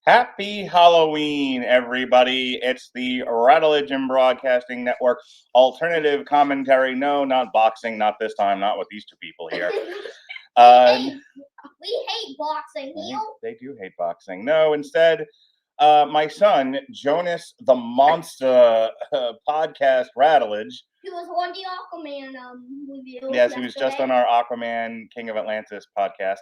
Happy Halloween, everybody. It's the Radulich Broadcasting Network alternative commentary. No, not boxing, not this time, not with these two people here. We hate boxing. They do hate boxing. No, instead, my son, Jonas the Monster podcast Radulich. He was on the Aquaman review. Yes, he was just on our Aquaman King of Atlantis podcast.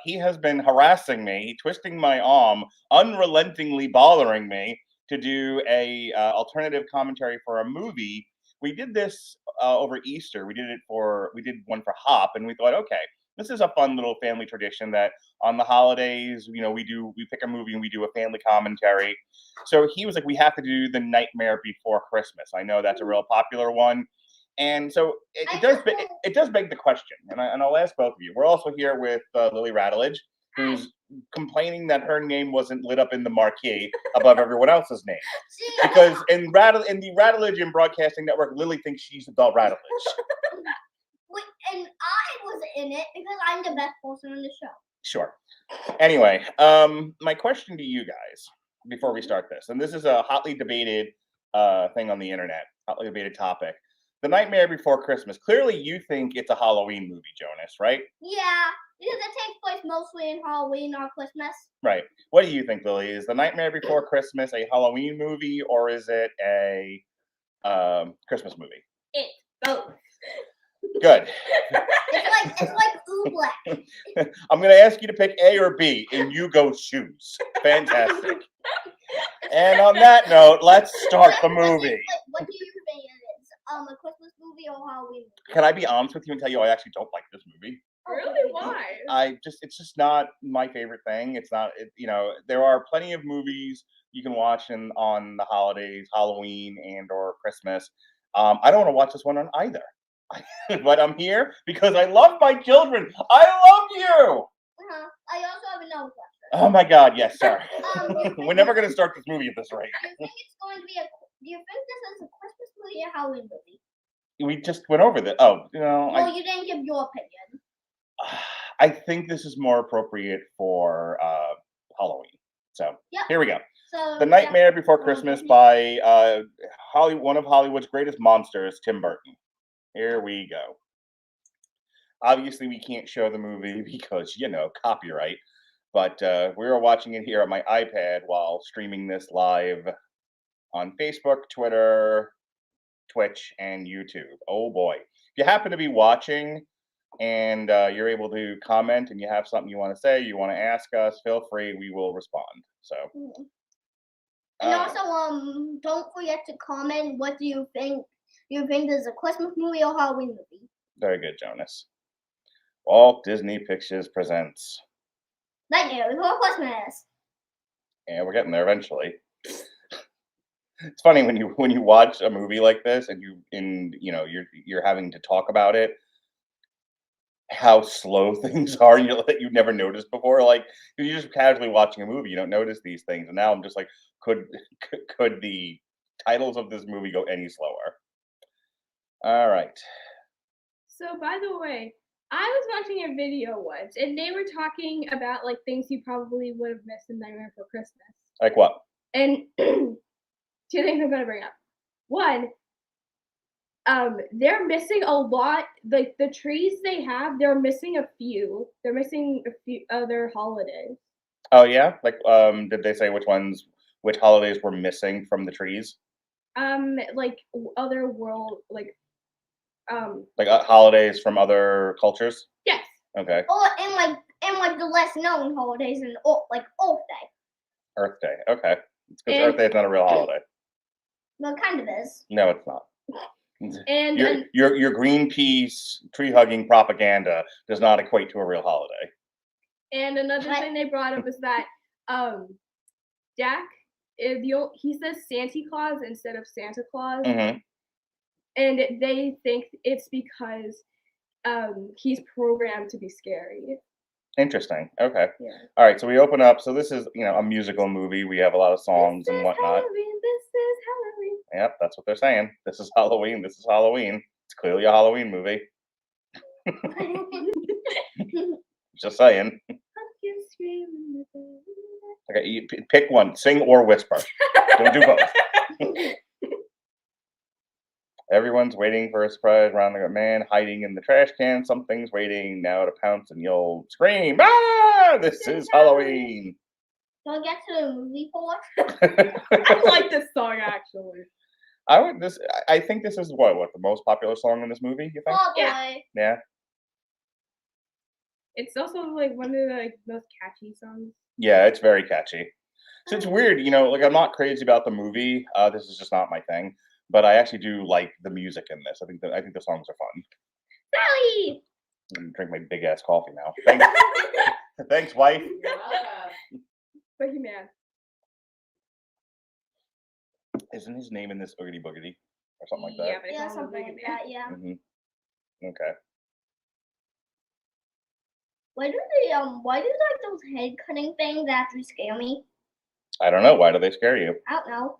He has been harassing me, twisting my arm, unrelentingly bothering me to do a alternative commentary for a movie. We did this over Easter. We did one for Hop, and we thought, okay, this is a fun little family tradition that on the holidays, we pick a movie and we do a family commentary. So he was like, we have to do The Nightmare Before Christmas. I know that's a real popular one. And so it does beg the question, and I'll ask both of you. We're also here with Lily Radulich, who's complaining that her name wasn't lit up in the marquee above everyone else's name. Because in the Radulich Broadcasting Network, Lily thinks she's the Radulich. And I was in it because I'm the best person on the show. Sure. Anyway, my question to you guys before we start this, and this is a hotly debated thing on the internet, hotly debated topic. The Nightmare Before Christmas. Clearly, you think it's a Halloween movie, Jonas, right? Yeah, because it takes place mostly in Halloween, not Christmas. Right. What do you think, Lily? Is The Nightmare Before Christmas a Halloween movie, or is it a Christmas movie? It's both. Good. It's like Oobleck. I'm going to ask you to pick A or B, and you go choose. Fantastic. And on that note, let's start the movie. What do you think it is? A Christmas movie or Halloween movie? Can I be honest with you and tell you I actually don't like this movie? Really? Why? It's just not my favorite thing. It's not, there are plenty of movies you can watch on the holidays, Halloween and or Christmas. I don't want to watch this one on either. But I'm here because I love my children. I love you. I also have another question. Oh my God, yes, sir. We're never going to start this movie at this rate. Do you think this is a Christmas movie or Halloween movie? We just went over this. Oh, Well, you didn't give your opinion. I think this is more appropriate for Halloween. So Here we go. So, The Nightmare Before Christmas by one of Hollywood's greatest monsters, Tim Burton. Here we go. Obviously, we can't show the movie because, copyright. But we are watching it here on my iPad while streaming this live on Facebook, Twitter, Twitch, and YouTube. Oh boy. If you happen to be watching and you're able to comment and you have something you want to say, you want to ask us, feel free. We will respond. So. And also, don't forget to comment. What do you think? You think this is a Christmas movie or Halloween movie? Very good, Jonas. Walt Disney Pictures presents Nightmare Before Christmas. Yeah, we're getting there eventually. It's funny when you watch a movie like this and you're having to talk about it, how slow things are, and you've never noticed before. Like you're just casually watching a movie, you don't notice these things, and now I'm just like, could the titles of this movie go any slower? All right. So, by the way, I was watching a video once, and they were talking about like things you probably would have missed in Nightmare Before Christmas. Like what? And two things I'm gonna bring up. One, they're missing a lot. Like the trees they have, they're missing a few. They're missing a few other holidays. Oh yeah, like did they say which holidays were missing from the trees? Like other world, like holidays from other cultures. Yes. Okay. Or and like the less known holidays and like Earth Day. Earth Day. Okay. It's because Earth Day is not a real holiday. Well, it kind of is. No, it's not. And your Greenpeace tree hugging propaganda does not equate to a real holiday. And another thing they brought up is that Jack, he says Santa Claus instead of Santa Claus, mm-hmm. And they think it's because he's programmed to be scary. Interesting. Okay. Yeah. All right. So we open up. So this is a musical movie. We have a lot of songs and whatnot. This is Halloween. Yep, that's what they're saying. This is Halloween. This is Halloween. It's clearly a Halloween movie. Just saying. Pumpkin scream in the dark. Okay, you pick one. Sing or whisper. Don't do both. Everyone's waiting for a surprise around the man hiding in the trash can. Something's waiting now to pounce, and you'll scream, "Ah! This is Halloween!" Do I get to the movie for? I like this song actually. I think this is what the most popular song in this movie. You think? Oh boy. Yeah. Yeah. It's also like one of the like most catchy songs. Yeah, it's very catchy. So it's weird, like I'm not crazy about the movie. This is just not my thing. But I actually do like the music in this. I think the songs are fun. Sally! I'm gonna drink my big ass coffee now. Thanks, thanks, wife. Boogeyman. Isn't his name in this Oogity Boogity or something like that? Yeah, but it's Yeah, all something like that. Yeah. Okay. Why do like those head cutting things actually scare me? I don't know. Why do they scare you? I don't know.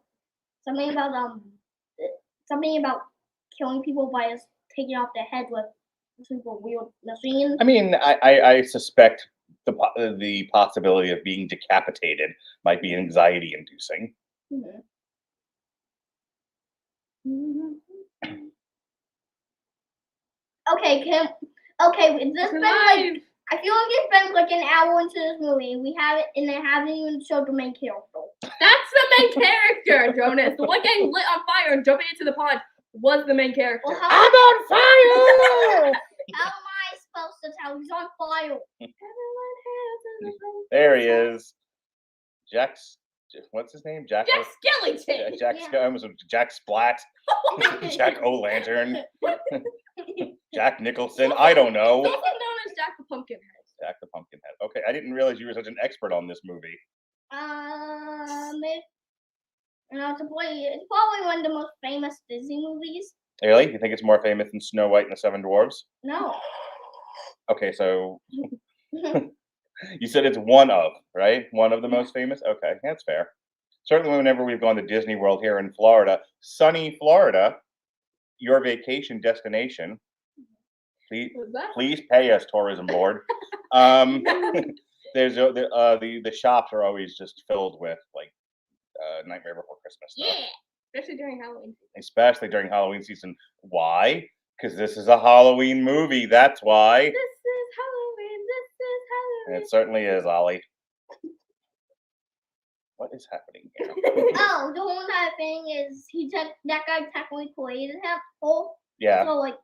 Something about killing people by just taking off their head with super weird machines. I mean, I suspect the possibility of being decapitated might be anxiety inducing. Okay, this been like I feel like it's been like an hour into this movie. We haven't even showed the main character. That's the main character, Jonas. The one getting lit on fire and jumping into the pond was the main character. Well, I'm on fire! How am I supposed to tell he's on fire? There he is. What's his name? Jack Skellington. Jack Splat. Jack O'Lantern. Jack Nicholson. I don't know. He's also known as Jack the Pumpkinhead. Jack the Pumpkinhead. Okay, I didn't realize you were such an expert on this movie. It's probably one of the most famous Disney movies. Really? You think it's more famous than Snow White and the Seven Dwarfs? No. Okay, so you said it's one of, right? One of the most famous? Okay, that's fair. Certainly whenever we've gone to Disney World here in Florida, sunny Florida, your vacation destination, please pay us, tourism board. There's the shops are always just filled with like Nightmare Before Christmas stuff. Yeah, especially during Halloween season. Especially during Halloween season. Why? Because this is a Halloween movie. That's why. This is Halloween. And it certainly is, Ollie. What is happening here? Oh, the whole entire thing is that guy technically created him. Yeah. So like,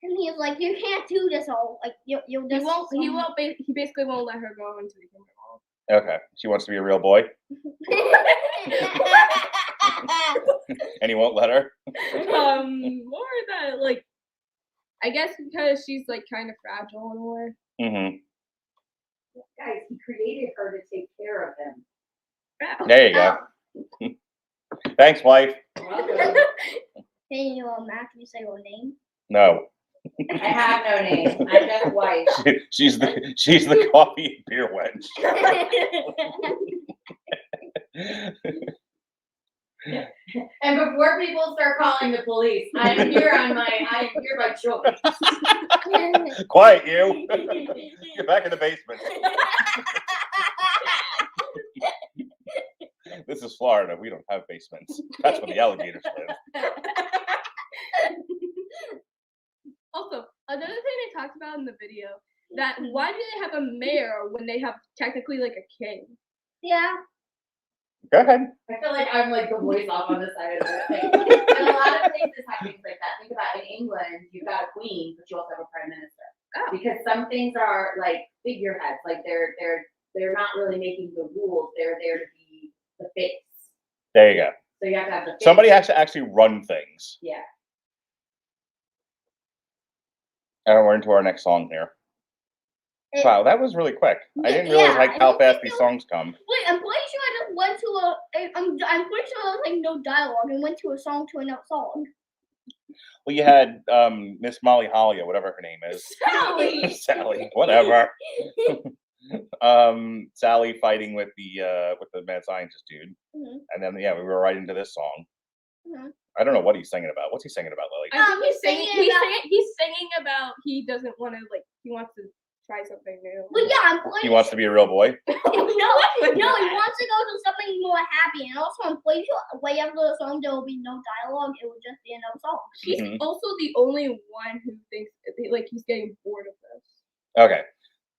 and he's like, you can't do this all. Like you'll just. He basically won't let her go into the kingdom hall. Okay. She wants to be a real boy. And he won't let her. More that like, I guess because she's like kind of fragile in a way. Mm-hmm. Guys, he created her to take care of him. There you go. Thanks, wife. Welcome. Can you Matthew say your name? No. I have no name. I'm just white. She's the coffee and beer wench. And before people start calling the police, I am here by choice. Quiet, you. Get back in the basement. This is Florida. We don't have basements. That's where the alligators live. Also, another thing they talked about in the video, that why do they have a mayor when they have technically like a king? Yeah. Go ahead. I feel like I'm like the voice off on the side of it. Like, and a lot of places have things like that. Think about in England, you've got a queen, but you also have a prime minister. Oh. Because some things are like figureheads, like they're not really making the rules. They're there to be the face. There you go. So you have to have the face. Somebody has to actually run things. Yeah. And we're into our next song here. Wow, that was really quick. I didn't realize how fast these songs come. Wait, I'm pretty sure I just went to I'm pretty sure there was like no dialogue and went to a song to another song. Well, you had Miss Molly Holly or whatever her name is. Sally. Sally, whatever. Sally fighting with the mad scientist dude, and then we were right into this song. I don't know what he's singing about. What's he singing about, Lily? I think he's singing about he doesn't want to like he wants to try something new. But yeah, I'm pretty He wants to be a real boy. no, he wants to go to something more happy. And also, I'm pretty sure way after the song there will be no dialogue. It will just be another song. He's Mhm. also the only one who thinks like he's getting bored of this. Okay.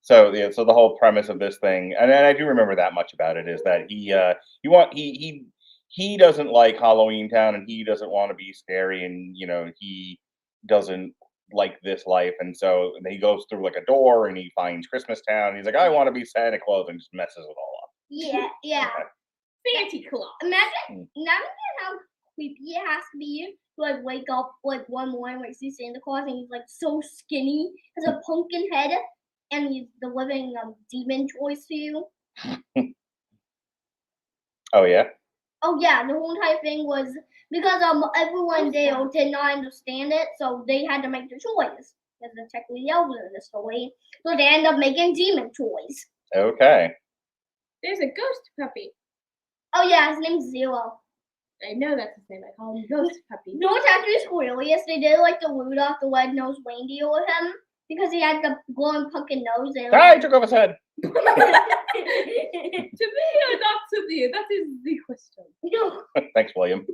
So yeah, so the whole premise of this thing, and I do remember that much about it, is that he doesn't like Halloween Town, and he doesn't want to be scary, and he doesn't like this life, and so he goes through like a door and he finds Christmas Town. And he's like, I want to be Santa Claus, and just messes it all up. Yeah. Okay. Santa Claus. Imagine how creepy it has to be to like wake up like one morning, like see Santa Claus, and he's like so skinny, has a pumpkin head, and he's delivering demon toys to you. Oh yeah. Oh yeah, the whole entire thing was because everyone there did not understand it, so they had to make the choice. Because they're technically elves in the story, so they end up making demon toys. Okay. There's a ghost puppy. Oh yeah, his name's Zero. I know that's his name. I call him Ghost Puppy. No, it's actually hilarious. They did like the Rudolph the Red-Nosed Reindeer with him because he had the glowing pumpkin nose. And Ah, he took off his head. To me or not to me? That is the question. Thanks, William.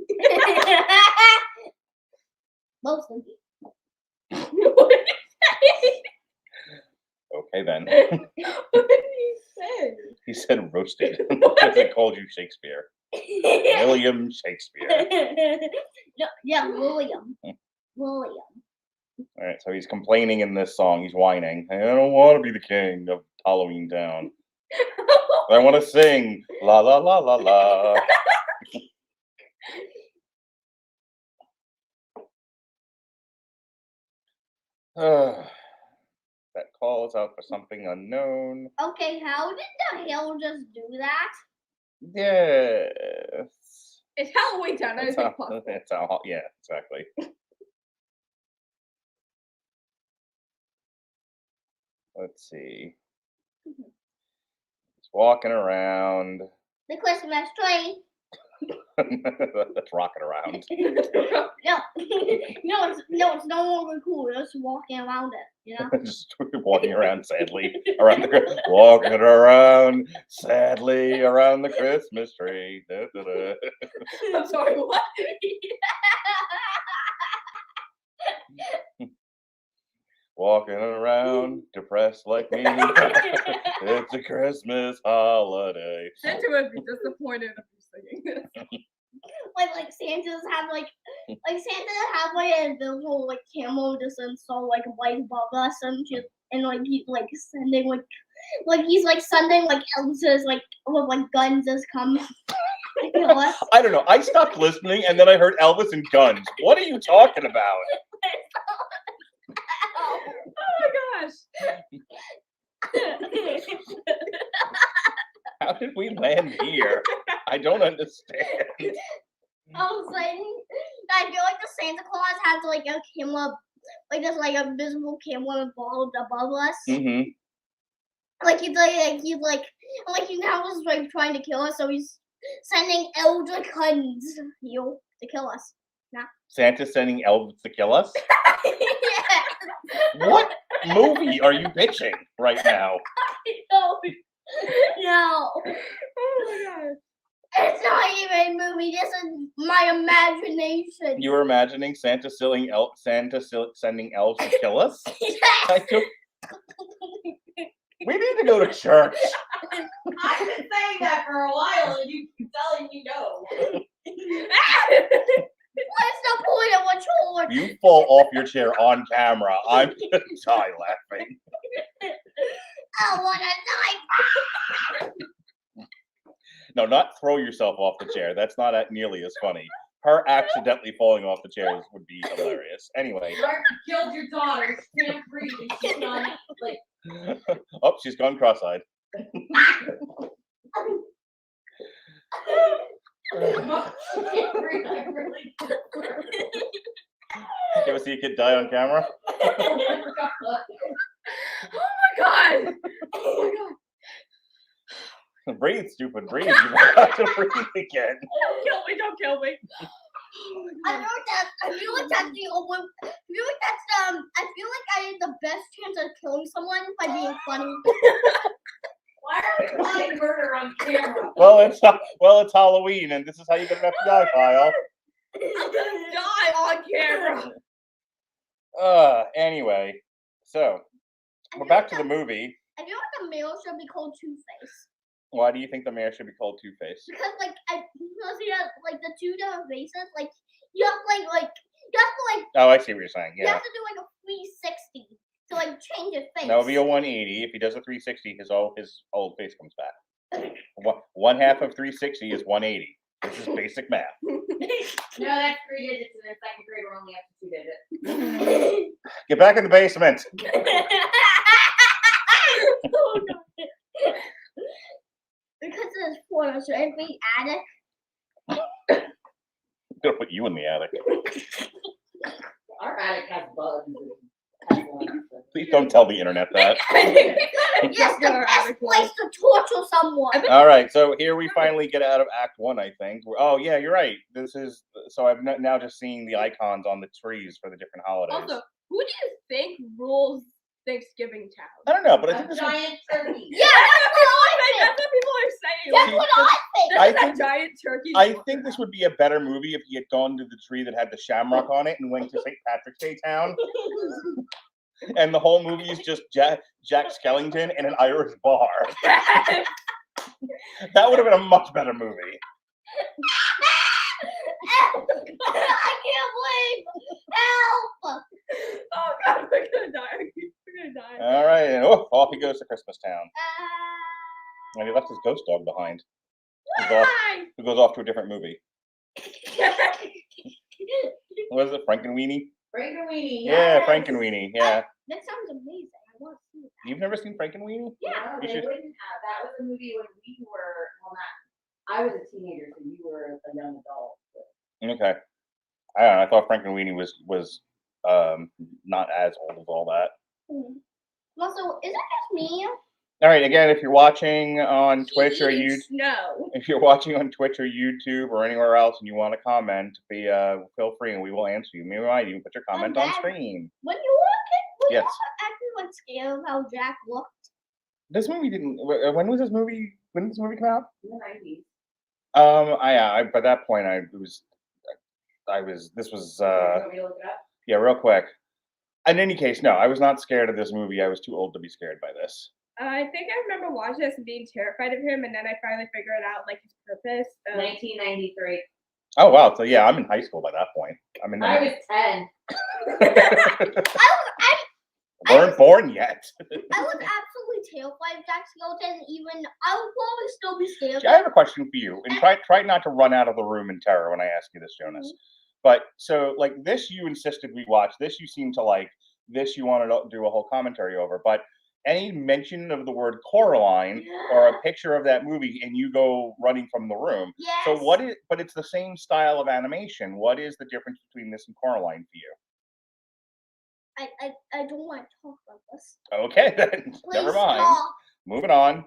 Mostly. What did Okay then. What did he say? He said roasted. Because I called you Shakespeare. William Shakespeare. No, yeah, William. William. All right, so he's complaining in this song. He's whining. I don't want to be the king of Halloween Town. I want to sing la la la la la. That calls out for something unknown. Okay, how did the hell just do that? Yes. It's Halloween Town. Anything possible. Yeah, exactly. Let's see. He's walking around. The Christmas tree. That's rocking around. No, it's no longer cool. Just walking around it, Just walking around sadly around walking around sadly around the Christmas tree. Da, da, da. I'm sorry, what? Walking around depressed like me. It's a Christmas holiday. Santa would be disappointed if you're singing this. like Santa's have like Santa have like a invisible like camel just installed like right above us and like he's like sending like he's like sending like elves like with like guns just come to kill us. I don't know. I stopped listening and then I heard Elvis and guns. What are you talking about? Oh my gosh. How did we land here? I don't understand. I was saying I feel like the Santa Claus has like a camera, like just like a visible camera involved above us. Mm-hmm. Like he's he now is like trying to kill us, so he's sending elder guns to kill us. Santa's sending elves to kill us? Yeah. What movie are you pitching right now? No. Oh my gosh. It's not even a movie. This is my imagination. You were imagining Santa sending elves to kill us? I don't- We need to go to church. I've been saying that for a while, and you keep telling me no. What's the point of a chore? You fall off your chair on camera. I'm gonna die laughing. I want to die. No, not throw yourself off the chair. That's not nearly as funny. Her accidentally falling off the chair would be hilarious. Anyway. Mark killed your daughter. She can't breathe. She's not like. Oh, she's gone cross-eyed. You ever see a kid die on camera? Oh my god. Oh my god. Breathe, stupid, breathe. You have to breathe again. Don't kill me, don't kill me. I feel like that's the only feel like that's I feel like I had the best chance of killing someone by being funny. Why are we plotting murder on camera? Well, it's Halloween, and this is how you get an FBI file. I'm gonna die on camera. Anyway, so we're back to the movie. I feel like the mayor should be called Two-Face. Why do you think the mayor should be called Two-Face? Because because he has like the two different faces. Like you have you have to Oh, I see what you're saying. you Yeah. have to do like a 360 to like change his face. That would be a 180. If he does a 360, his old face comes back. One half of 360 is 180. This is basic math. No, that's 3 digits, and in second grade we're only up to 2 digits. Get back in the basement. Oh, God. Because of his photo, should it be attic? Gonna put you in the attic. Our attic has bugs. Please don't tell the internet that. Yes, the best place to torture someone. All right, so here we finally get out of Act 1, I think. Oh, yeah, you're right. This is so I've now just seen the icons on the trees for the different holidays. Also, who do you think rules Thanksgiving town? I don't know, but I A think this giant turkey. Yeah, that's what I think. That's what people are saying. That's Like, what I think. there's I that think- giant turkey. I think this would be a better movie if he had gone to the tree that had the shamrock on it and went to St. Patrick's Day town. And the whole movie is just Jack Skellington in an Irish bar. That would have been a much better movie. I can't believe. Help! Oh god, we're gonna die. We're gonna die. All right, and off he goes to Christmas Town. And he left his ghost dog behind. Why? He goes off to a different movie. What is it, Frankenweenie? Frankenweenie. Yeah, yes. Frankenweenie. Yeah. That sounds amazing. I want to see that. You've never seen Frankenweenie? Yeah, You they should- wouldn't have. That was a movie when we were, well, not, I was a teenager, so you were a young adult. Okay. I don't know. I thought Frankenweenie was not as old as all that. Also, is that just me? All right. Again, if you're watching on Twitch or YouTube, No. if you're watching on Twitch or YouTube or anywhere else and you want to comment, feel free and we will answer you. Meanwhile, you can put your comment on Dad, screen. When you were a kid, were Yes. you actually like scared of how Jack looked? This movie didn't. When was this movie? When did this movie come out? In the 90s. By that point, This was. You want me to look it up? Yeah, real quick. In any case, no, I was not scared of this movie. I was too old to be scared by this. I think I remember watching this and being terrified of him, and then I finally figured out like his purpose. 1993. Oh wow! So yeah, I'm in high school by that point. I'm in. I was 10. I Weren't born yet. I was absolutely terrified of Jack Skeleton. Even I would probably still be scared. I have a question for you, and try not to run out of the room in terror when I ask you this, Jonas. But so like this, you insisted we watch. This you seem to like. This you wanted to do a whole commentary over. But any mention of the word Coraline or a picture of that movie, and you go running from the room. Yes. So what is? But it's the same style of animation. What is the difference between this and Coraline for you? I don't want to talk about this. Okay, then Please never mind. stop. Moving on.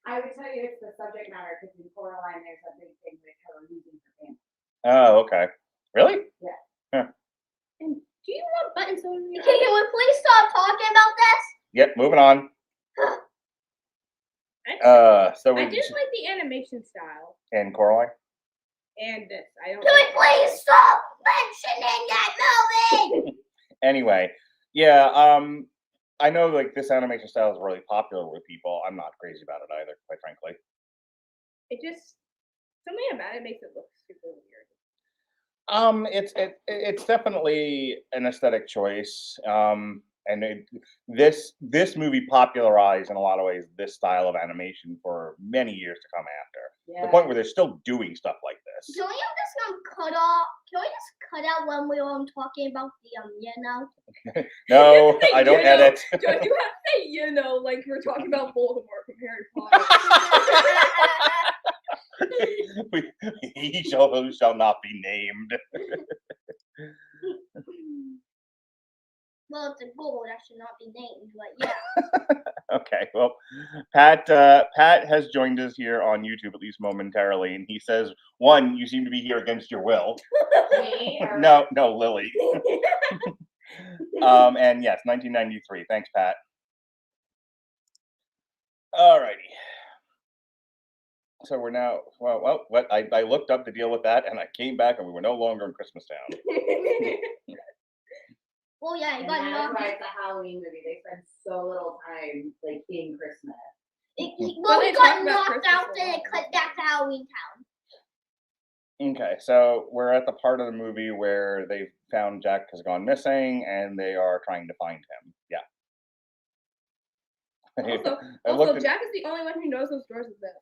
I would tell you it's the subject matter because in Coraline there's a big thing with her losing her family. Oh, okay. Really? And do you want buttons on your Can we please stop talking about this? Yep. Moving on. So I we just like the animation style and Coraline. and this. I don't. Can we like please stop mentioning that movie? Anyway, yeah. I know like this animation style is really popular with people. I'm not crazy about it either, quite frankly. It just something about it makes it look super weird. It's definitely an aesthetic choice. And this movie popularized in a lot of ways this style of animation for many years to come after. Yeah. The point where they're still doing stuff like this. Can we just cut off? Can we just cut out when we were talking about the No, say I don't you know. edit. Don't you have to say, like we're talking about Voldemort from Harry Potter? He shall not be named. Well, it's a goal that should not be named, but yeah. Okay, well, Pat has joined us here on YouTube at least momentarily, and he says, "One, you seem to be here against your will." Me or- No, Lily. And yes, 1993. Thanks, Pat. Alrighty. So we're now, well, what I looked up to deal with that, and I came back, and we were no longer in Christmas Town. Well, yeah, you And got that's knocked. why it's a Halloween movie. They spend so little time like in Christmas. Well, they we got talk about knocked Christmas out a and lot. cut back to Halloween Town. Okay, so we're at the part of the movie where they've found Jack has gone missing, and they are trying to find him. Yeah. I Also, looked at- Jack is the only one who knows those doors exist.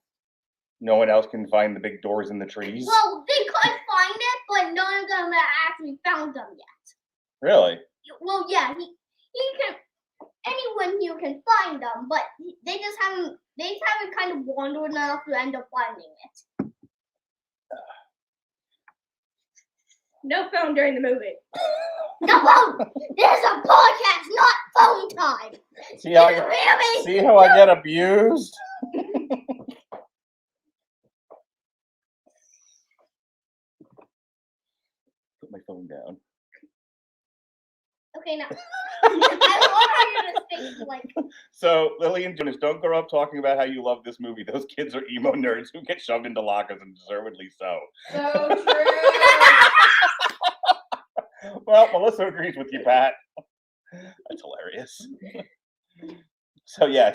no one else can find the big doors in the trees. Well, they couldn't find it, but none of them actually found them yet. Really? Well, yeah, he can. Anyone here can find them, but they just haven't kind of wandered enough to end up finding it. No phone during the movie. No phone! There's a podcast, not phone time! See how You hear me? see how I get abused? Put my phone down. Okay, now. I love how you're just thinking, like, So, Lily and Jonas, don't grow up talking about how you love this movie. Those kids are emo nerds who get shoved into lockers, and deservedly so. So true. Well, Melissa agrees with you, Pat. That's hilarious. So yeah,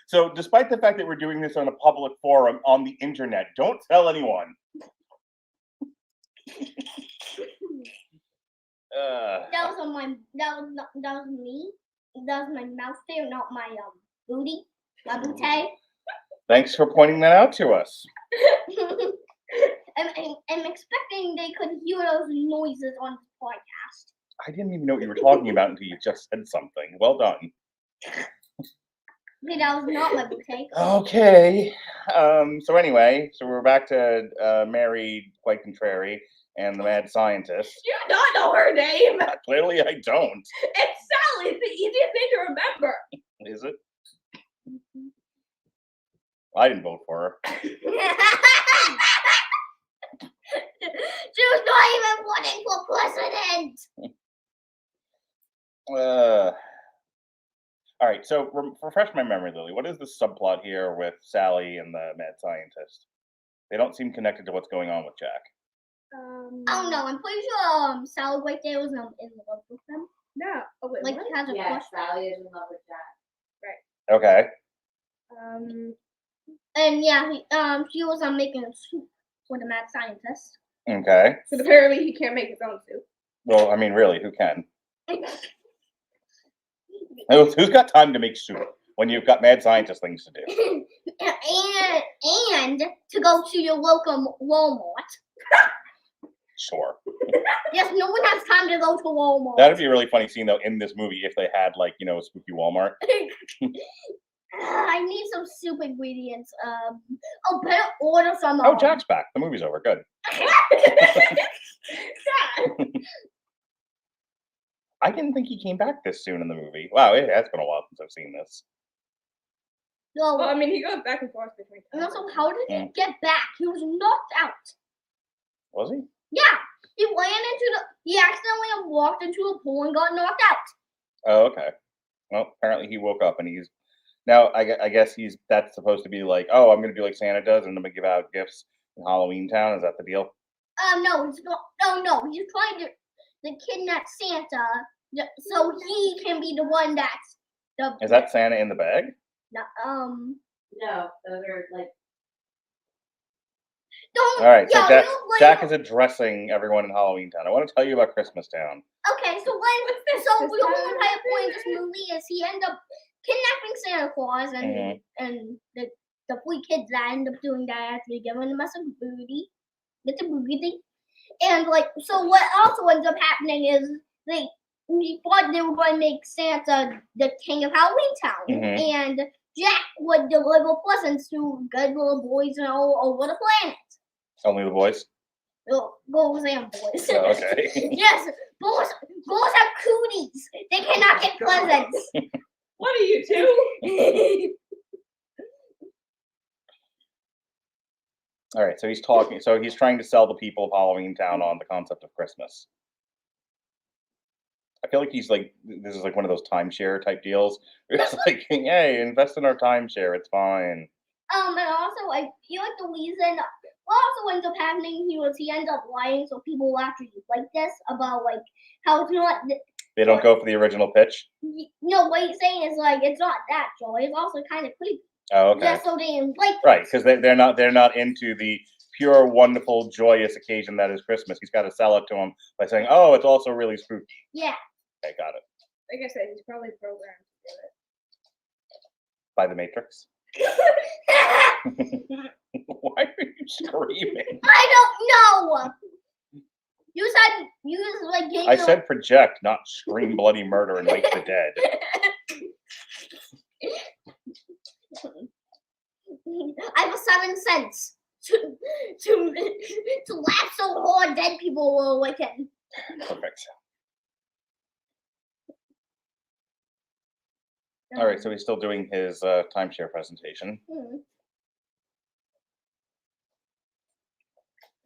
so despite the fact that we're doing this on a public forum on the internet, don't tell anyone. that was me. That was my mouth there, not my booty. My booty. Thanks for pointing that out to us. I'm expecting they could hear those noises on the podcast. I didn't even know what you were talking about until you just said something. Well done. Okay, that was not my booty. Okay. So anyway, so we're back to Mary, quite contrary, and the mad scientist. You do not know her name. Clearly, I don't. It's Sally. It's the easiest thing to remember. Is it? I didn't vote for her. She was not even running for president. All right, so refresh my memory, Lily. What is the subplot here with Sally and the mad scientist? They don't seem connected to what's going on with Jack. Oh no, I'm pretty sure Sally right there was in love with him. No. Oh wait. Like what? he has a Yes, crush. Sally is in love with Jack. Okay. And yeah, she was making a soup for the mad scientist. Okay. So apparently he can't make his own soup. Well, I mean, really, who can? Who's got time to make soup when you've got mad scientist things to do? and to go to your local Walmart. Sure. Yes, no one has time to go to Walmart. That'd be a really funny scene, though, in this movie if they had, like, you know, a spooky Walmart. I need some soup ingredients. I'll better order some. Oh, Jack's back. The movie's over. Good. I didn't think he came back this soon in the movie. Wow, it has been a while since I've seen this. No, Well, I mean, he goes back and forth between. and also, how did he get back? He was knocked out. Was he? Yeah, he accidentally walked into a pool and got knocked out. Oh, okay. Well, apparently he woke up and he's now. I guess that's supposed to be like, oh, I'm gonna do like Santa does, and I'm gonna give out gifts in Halloween Town. Is that the deal? No, he's not. No, he's trying to kidnap Santa, so he can be the one that's the. Is that Santa in the bag? No, No, those are like. don't. All right. So Yeah, Jack is addressing everyone in Halloween Town. I want to tell you about Christmas Town. Okay, so the whole entire point of this movie is he end up kidnapping Santa Claus and the three kids that end up doing that after giving him a booty. Get the booty. And like, so what also ends up happening is we thought they were going to make Santa the king of Halloween Town, and Jack would deliver presents to good little boys all over the planet. Only the boys. Girls and boys. Oh, okay. Yes, boys have cooties. They cannot get presents. What are you two? All right. So he's talking. So he's trying to sell the people of Halloween Town on the concept of Christmas. I feel like he's like this is like one of those timeshare type deals. It's like, hey, invest in our timeshare. It's fine. And also I feel like the reason what also ends up happening he ends up lying, so people will actually like this about like how it's not. They don't go for the original pitch. No, what he's saying is like it's not that Joel. It's also kind of creepy. Oh, okay. Just so they like. Right, because they're not into the pure, wonderful, joyous occasion that is Christmas. He's got to sell it to them by saying, "Oh, it's also really spooky." Yeah. Okay, got it. Like I said, he's probably programmed to do it. By the Matrix. Why are you screaming? I don't know. You said like. I said project, not scream bloody murder and wake the dead. I have 7 cents to laugh so hard dead people will awaken. Perfect. All right, so he's still doing his timeshare presentation.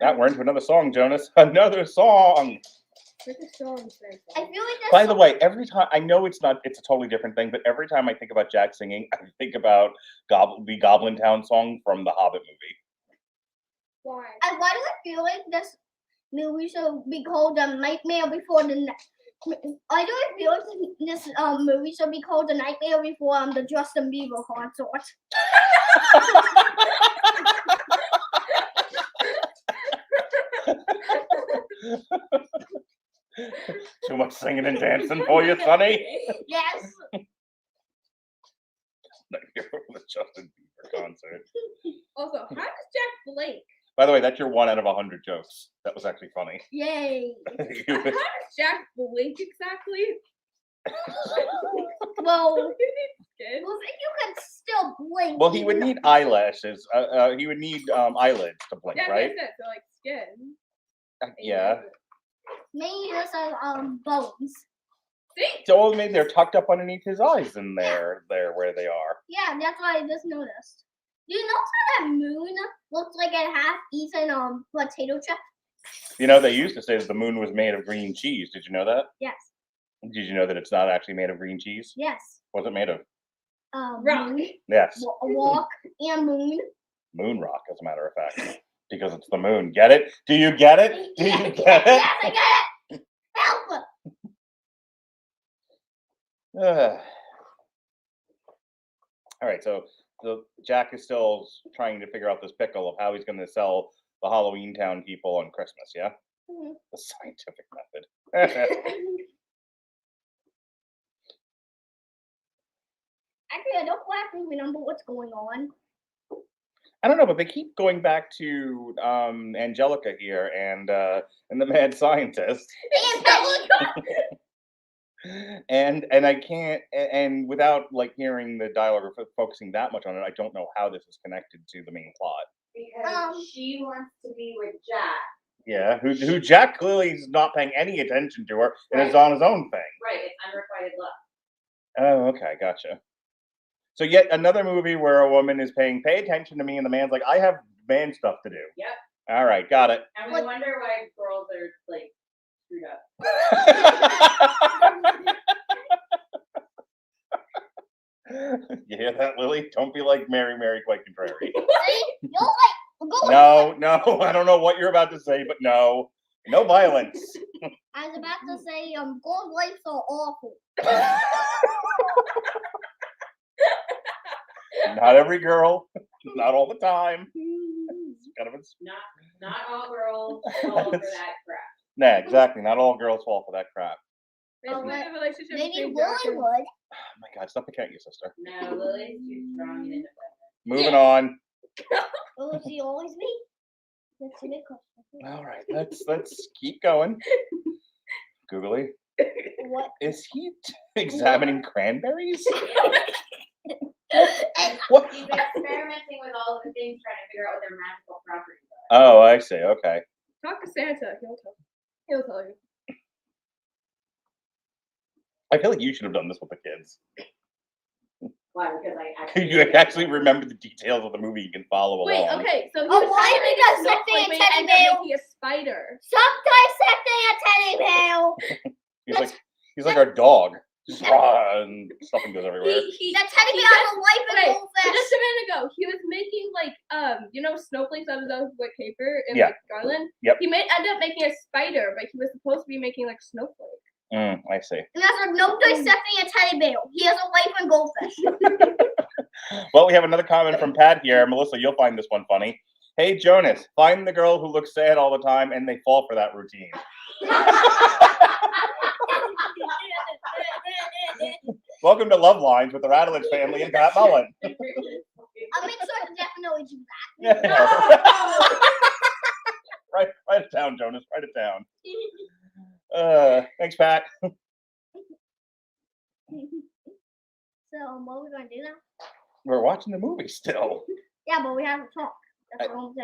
That we're into another song, Jonas. Another song. What's the song say? I feel like that's By the way, every time I know it's a totally different thing, but every time I think about Jack singing, I think about the Goblin Town song from the Hobbit movie. Why? why do I feel like this movie should be called The Nightmare Before the Why do I feel like this movie should be called The Nightmare Before the Justin Bieber concert? Too much singing and dancing for you, Sonny? Yes. The Justin Bieber concert. Also, how does Jack blink? By the way, that's your 1 out of 100 jokes. That was actually funny. Yay. How does Jack blink exactly? Well, Skin? well, if you could still blink. Well, he would need eyelashes. He would need eyelids to blink, Yeah, right? that's it. So like skin. Yeah. Maybe just bones. See? So maybe they're tucked up underneath his eyes, and they're where they are. Yeah, that's what I just noticed. Do you notice how that moon looks like a half-eaten potato chip? You know, they used to say that the moon was made of green cheese. Did you know that? Yes. Did you know that it's not actually made of green cheese? Yes. What's it made of? Rock. Moon, Yes. walk, and moon. Moon rock, as a matter of fact. Because it's the moon. Get it? Do you get it? Do you get it? Yes, I get it. Help! All right, so Jack is still trying to figure out this pickle of how he's going to sell the Halloween Town people on Christmas, yeah? Mhm. The scientific method. Actually, I don't quite remember what's going on. I don't know, but they keep going back to Angelica here and the mad scientist. And I can't and without like hearing the dialogue or focusing that much on it, I don't know how this is connected to the main plot. Because she wants to be with Jack. Yeah, who Jack clearly is not paying any attention to her and is on his own thing. Right, it's unrequited love. Oh, okay, gotcha. So yet another movie where a woman is pay attention to me, and the man's like, I have man stuff to do. Yep. All right, got it. And we wonder why girls are like screwed up. You hear that, Lily? Don't be like Mary, quite contrary. See? Don't go. No, I don't know what you're about to say, but no violence. I was about to say, girls' lives are awful. Not every girl, not all the time. It's kind of Not all girls fall for that crap. Nah, exactly. Not all girls fall for that crap. Basically, the relationship Maybe between Lily Jack and- would. Oh my God, stop picking at your sister. No, Lily's too strong and independent. Moving on. Will she always be? That's a good question. All right, let's keep going. Googly, What? is he examining cranberries? And What? He's experimenting with all of the things, trying to figure out what their magical properties are. Oh, I see. Okay. Talk to Santa. He'll tell you. I feel like you should have done this with the kids. Why? Because I actually You actually remember the details of the movie. You can follow along. Wait, okay, so he Oh, was why trying to did make I a snake, say like, when he teddy ended up bear? making a spider. sometimes something a teddy bear. He's like, He's like our dog. Just and stuffing goes everywhere. That teddy bear has a life in Wait, goldfish. just a minute ago, he was making like snowflakes out of those like paper and Yeah. like garland. Yep. He ended up making a spider, but he was supposed to be making like snowflakes. I see. And that's like no dissecting a teddy bear. He has a life in goldfish. Well, we have another comment from Pat here. Melissa, you'll find this one funny. Hey, Jonas, find the girl who looks sad all the time and they fall for that routine. Welcome to Love Lines with the Radulich Family and Pat Mullen. I'll make sure to definitely do Write it down, Jonas. Write it down. Thanks, Pat. So, what are we going to do now? We're watching the movie still. Yeah, but we have to talk. That's the only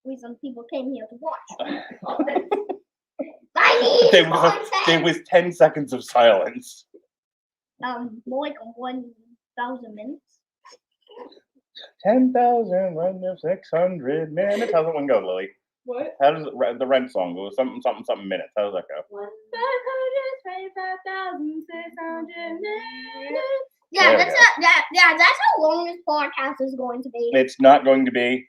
reason people came here to watch. I need content. There was 10 seconds of silence. More like 1,000 minutes. 10,000 when there's 600 minutes. How's that one go, Lily? What? How does the Rent song go? Something minutes. How does that go? 525,600 minutes. Yeah, There we that's go. that's how long this podcast is going to be. It's not going to be.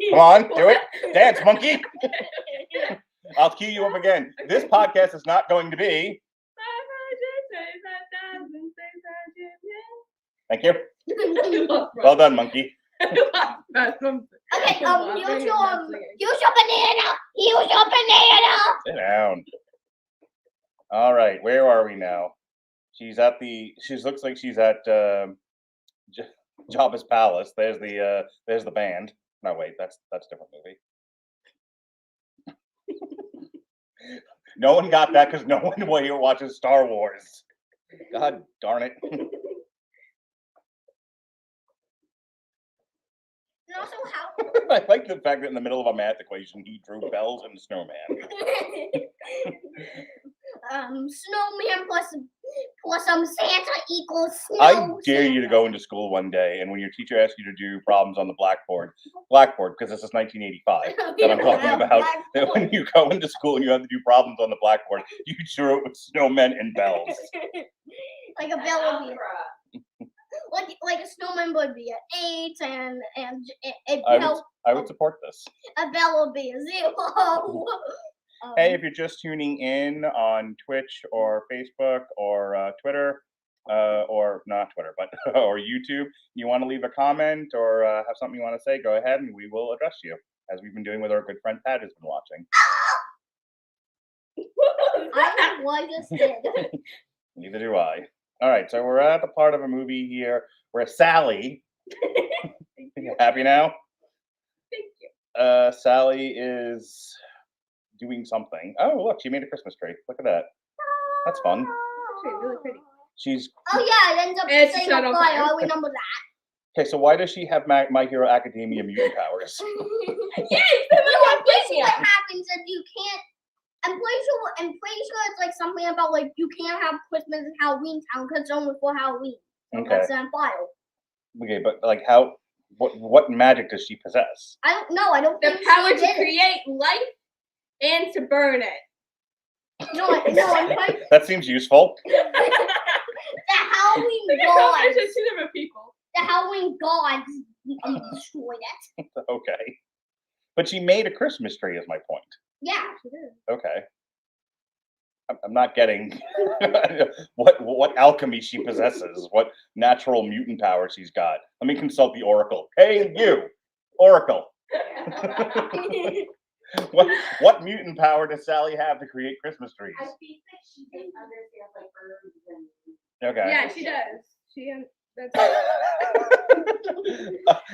Come on, do it. Dance, monkey. I'll cue you up again. This podcast is not going to be. 525,600 Thank you. minutes. Well done, monkey. Okay, use your banana. Use your banana. Sit down. All right, where are we now? She looks like she's at Jabba's palace. There's the band. No, wait, that's a different movie. No one got that because no one here watches Star Wars. God darn it. And also how I like the fact that in the middle of a math equation, he drew bells and a snowman. snowman plus Santa equals snow. I dare you to Santa. go into school one day, and when your teacher asks you to do problems on the blackboard, because this is 1985 that I'm talking about, that when you go into school and you have to do problems on the blackboard, you drew it with snowmen and bells. Like a bell would be like a snowman would be an 8 and I would support this. a bell would be a 0. Hey, if you're just tuning in on Twitch or Facebook or Twitter, or not Twitter, but or YouTube, you want to leave a comment or have something you want to say, go ahead and we will address you, as we've been doing with our good friend Pat who's been watching. I know what I just did. Neither do I. All right, so we're at the part of a movie here where Sally, you happy now? Thank you. Sally is doing something. Oh, look, she made a Christmas tree. Look at that. That's fun. Actually, really pretty. She's Oh yeah, it ends up It's saying set a on fire. fire. I remember that. okay. So why does she have My Hero Academia mutant powers? Yes, I'm pretty sure what happens if you can't. I'm pretty sure it's like something about like you can't have Christmas in Halloween Town because it's only for Halloween. So Okay. that's on fire. Okay, but like how? What magic does she possess? I don't know. I don't the think power she to did it. create life and to burn it. No, I'm pretty, That seems useful. the Halloween Like a gods. combination of two different people. The Halloween gods destroyed it. Okay, but she made a Christmas tree. Is my point. Yeah. Okay. I'm not getting what alchemy she possesses, what natural mutant power she's got. Let me consult the Oracle. Hey, you, Oracle. What mutant power does Sally have to create Christmas trees? I think that she just understands like herbs and. Okay. Yeah, she does. That's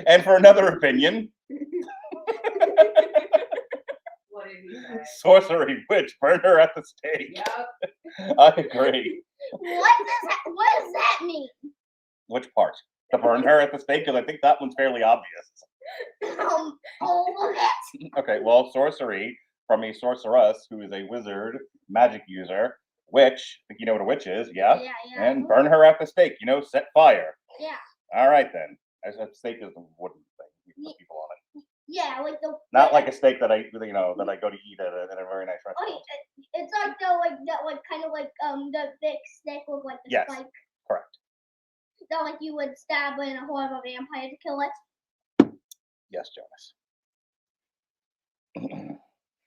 And for another opinion, What did he say? sorcery witch, burn her at the stake. Yep. I agree. What does that mean? Which part? To burn her at the stake? Because I think that one's fairly obvious. All of it. Okay, well, sorcery from a sorceress who is a wizard, magic user, witch. I think you know what a witch is, yeah? Yeah. And burn her at the stake, set fire. Yeah. All right, then. A stake is the wooden thing. You put people on it. Yeah, like the. Not like a steak that I go to eat at a very nice Oh, restaurant. it's like the kind of like the thick stick with like the Yes. spike. Correct. That like you would stab in a horn of a vampire to kill it. Yes, Jonas.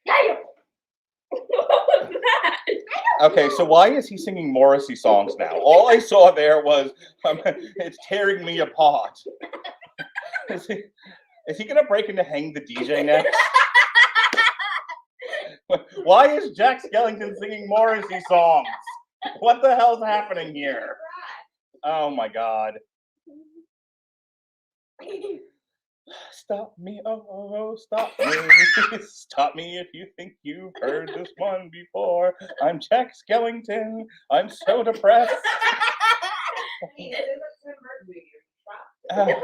Damn! What was that? Okay, so why is he singing Morrissey songs now? All I saw there was, it's tearing me apart. Is he gonna break into Hang the DJ next? Why is Jack Skellington singing Morrissey songs? What the hell's happening here? Oh my god. Stop me, oh, stop me. Stop me if you think you've heard this one before. I'm Jack Skellington. I'm so depressed. It is a Tim Burton movie.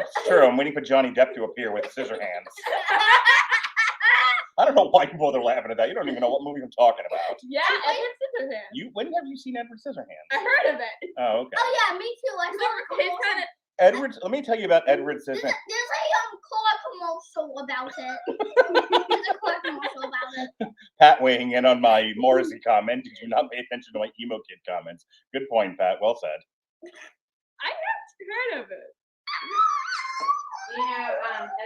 It's true. I'm waiting for Johnny Depp to appear with Scissorhands. I don't know why you both are laughing at that. You don't even know what movie I'm talking about. Yeah, Edward Scissorhands. When have you seen Edward Scissorhands? I heard of it. Oh, okay. Oh yeah, me too. I saw the It's commercial. kind of. Edward, let me tell you about Edward There's Scissorhands. a car commercial about it. There's a car commercial about it. Pat weighing in on my Morrissey comment. Did you not pay attention to my emo kid comments? Good point, Pat. Well said. I never heard of it.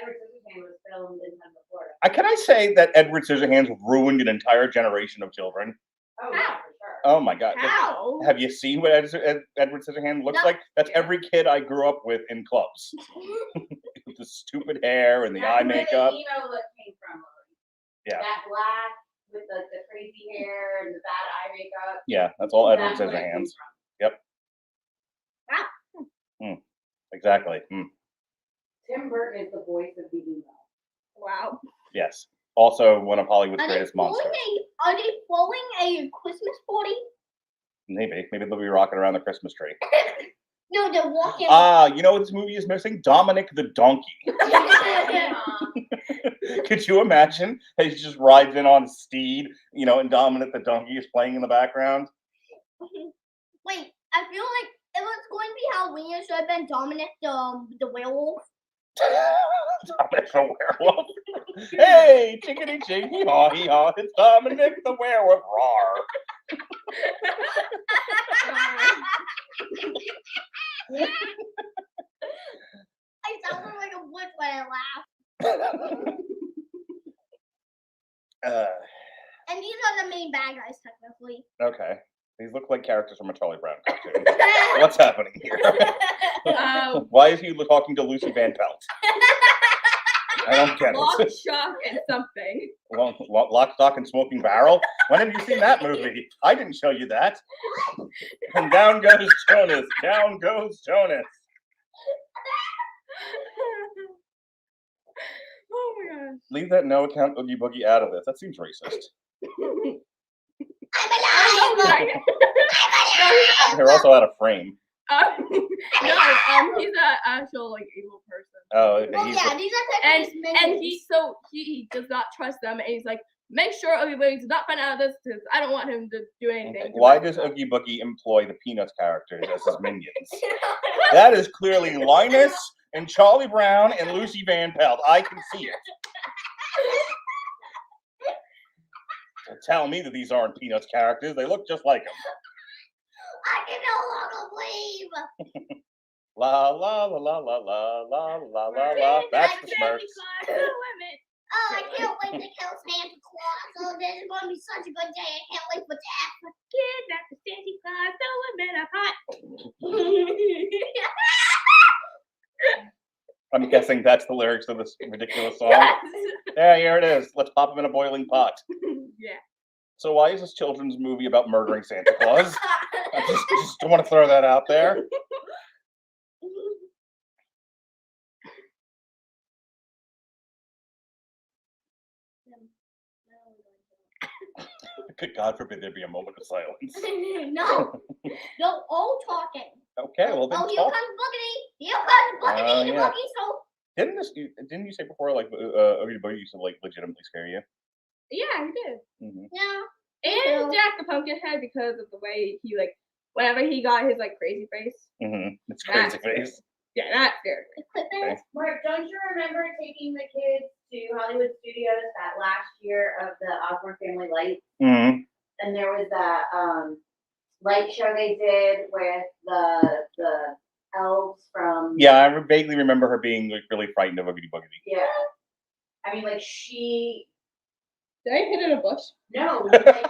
Edward Scissorhands was filmed in Tampa, Florida. Can I say that Edward Scissorhands ruined an entire generation of children? Oh, yeah, for sure. Oh my god. How? Have you seen what Edward Scissorhands looks No. like? That's every kid I grew up with in clubs. With the stupid hair and the eye That's where makeup. the emo look came from. Yeah. That black with the crazy hair and the bad eye makeup. Yeah, that's all Edward That's where it came Scissorhands. from. Exactly. Tim Burton is the voice of the emo. Wow. Yes. Also one of Hollywood's Are they greatest throwing monsters. Are they throwing a Christmas party? Maybe they'll be rocking around the Christmas tree. No, they're walking. You know what this movie is missing? Dominic the donkey. Could you imagine? He just rides in on a steed, and Dominic the donkey is playing in the background. Wait, I feel like it was going to be Halloween. It should have been Dominic the werewolf. Dominic the werewolf. Hey, chickadee chicky haw hee haw. It's Dominic the werewolf. Roar. I sounded like a witch when I laughed. And these are the main bad guys, technically. Okay. These look like characters from a Charlie Brown cartoon. What's happening here? Why is he talking to Lucy Van Pelt? I don't get Lock, it. shock, and something. Lock, Stock, and Smoking Barrel? When have you seen that movie? I didn't show you that. And down goes Jonas. Down goes Jonas. Oh my gosh. Leave that no account Oogie Boogie out of this. That seems racist. I'm alive! They're also out of frame. He's an actual evil person. Oh, Well, he's yeah, these are And technically he does not trust them, and he's like, make sure everybody does not find out of this because I don't want him to do anything. Why does Oogie Boogie employ the Peanuts characters as his minions? That is clearly Linus and Charlie Brown and Lucy Van Pelt. I can see it. Tell me that these aren't Peanuts characters. They look just like them. I can no longer believe. La la la la la la la la la la. That's the Smurfs. Oh, I can't wait to kill Santa Claus. Oh, this is going to be such a good day. I can't wait for that. Kidnap the Santa Claus, throw him in a pot. I'm guessing that's the lyrics of this ridiculous song. Yes. Yeah, here it is. Let's pop him in a boiling pot. Yeah. So why is this children's movie about murdering Santa Claus? I just want to throw that out there. Good God forbid there be a moment of silence. No, all talking. Okay, well then Oh, here talk. comes Boogity. Here comes Boogity. Yeah. Boogie, so Didn't you say before like Oogie Boogie used to like legitimately scare you? Yeah, he did. Mm-hmm. yeah. And Jack the Pumpkinhead because of the way he whenever he got his crazy face. Mm-hmm. It's crazy That's face. Yeah, that scared me. Clippers. Mark, don't you remember taking the kids to Hollywood Studios that last year of the Osborne Family Lights, Mm-hmm. and there was that light show they did with the elves from. Yeah, I vaguely remember her being like really frightened of Oogity Boogity. Yeah. I mean, like she. Did I hit in a bush? No. Like,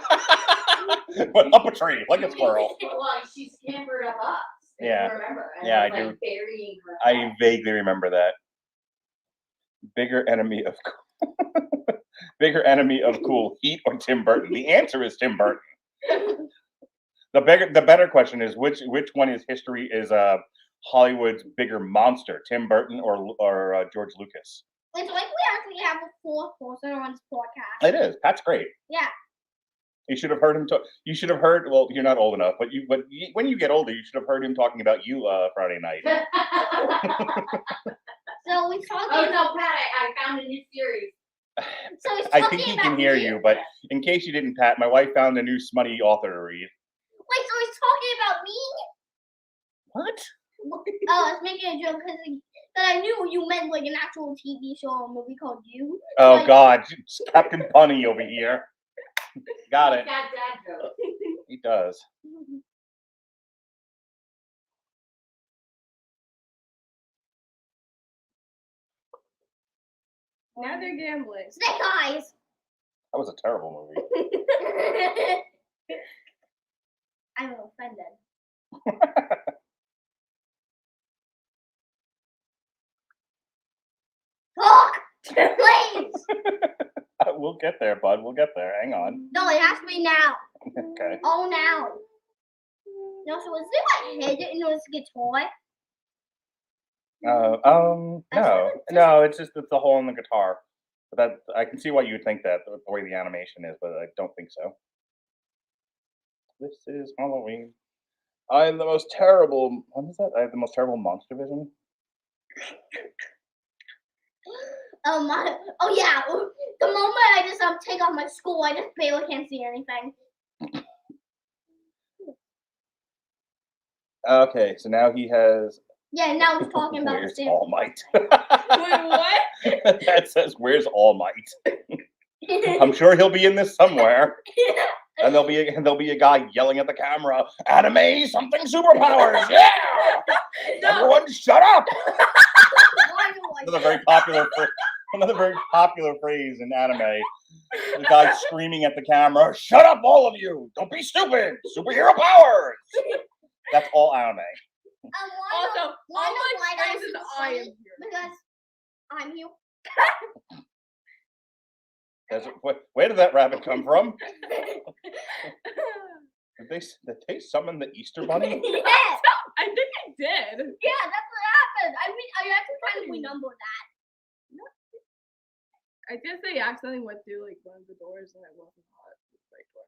But up a tree like a squirrel. well, she scampered up us. Yeah. I remember. And Yeah, was, I do. like, burying her. I vaguely remember that. Bigger enemy of bigger enemy of cool, Heat or Tim Burton? The answer is Tim Burton. The better question is which one is Hollywood's bigger monster, Tim Burton or George Lucas? It's like we actually have a fourth person on this podcast. It is. Pat's great. Yeah. You should have heard him talk. You should have heard. Well, you're not old enough, but when you get older, you should have heard him talking about you Friday night. So we talking. Oh no, Pat! I found a new series. So he's I talking think he about can hear me? you, but in case you didn't, Pat, my wife found a new smutty author to read. Wait, so he's talking about me? What? Oh, I was making a joke because I knew you meant like an actual TV show or movie called You. Oh Like- God, it's Captain Bunny over here. Got it. Got dad joke. He does. Now they're gambling. Snake Eyes. That was a terrible movie. I'm offended. Talk, please. We'll get there, bud. We'll get there. Hang on. No, it has to be now. Okay. Oh, now. No, so is it like hidden in this guitar? No. It's just the hole in the guitar. But that I can see why you would think that the way the animation is, but I don't think so. This is Halloween. I am the most terrible. What is that? I have the most terrible monster vision. Oh yeah. The moment I just take off my school, I just barely can't see anything. Okay, so now he has. Yeah, now he's talking about the Where's same. All Might? Wait, what? That says, "Where's All Might?" I'm sure he'll be in this somewhere. And there'll be a guy yelling at the camera, "Anime, something superpowers, yeah! Everyone, shut up!" Why do I Another very popular phrase in anime. The guy screaming at the camera, "Shut up, all of you! Don't be stupid! Superhero powers!" That's all anime. Also, why all not my Light Eyes phrases is I am funny? here. Because I'm you. Where did that rabbit come from? Did they summon the Easter Bunny? Yeah, I think I did. yeah, that's what happened. I mean, I actually kind of remember that. I guess they accidentally went through like one of the doors and it wasn't hot. It was the right door.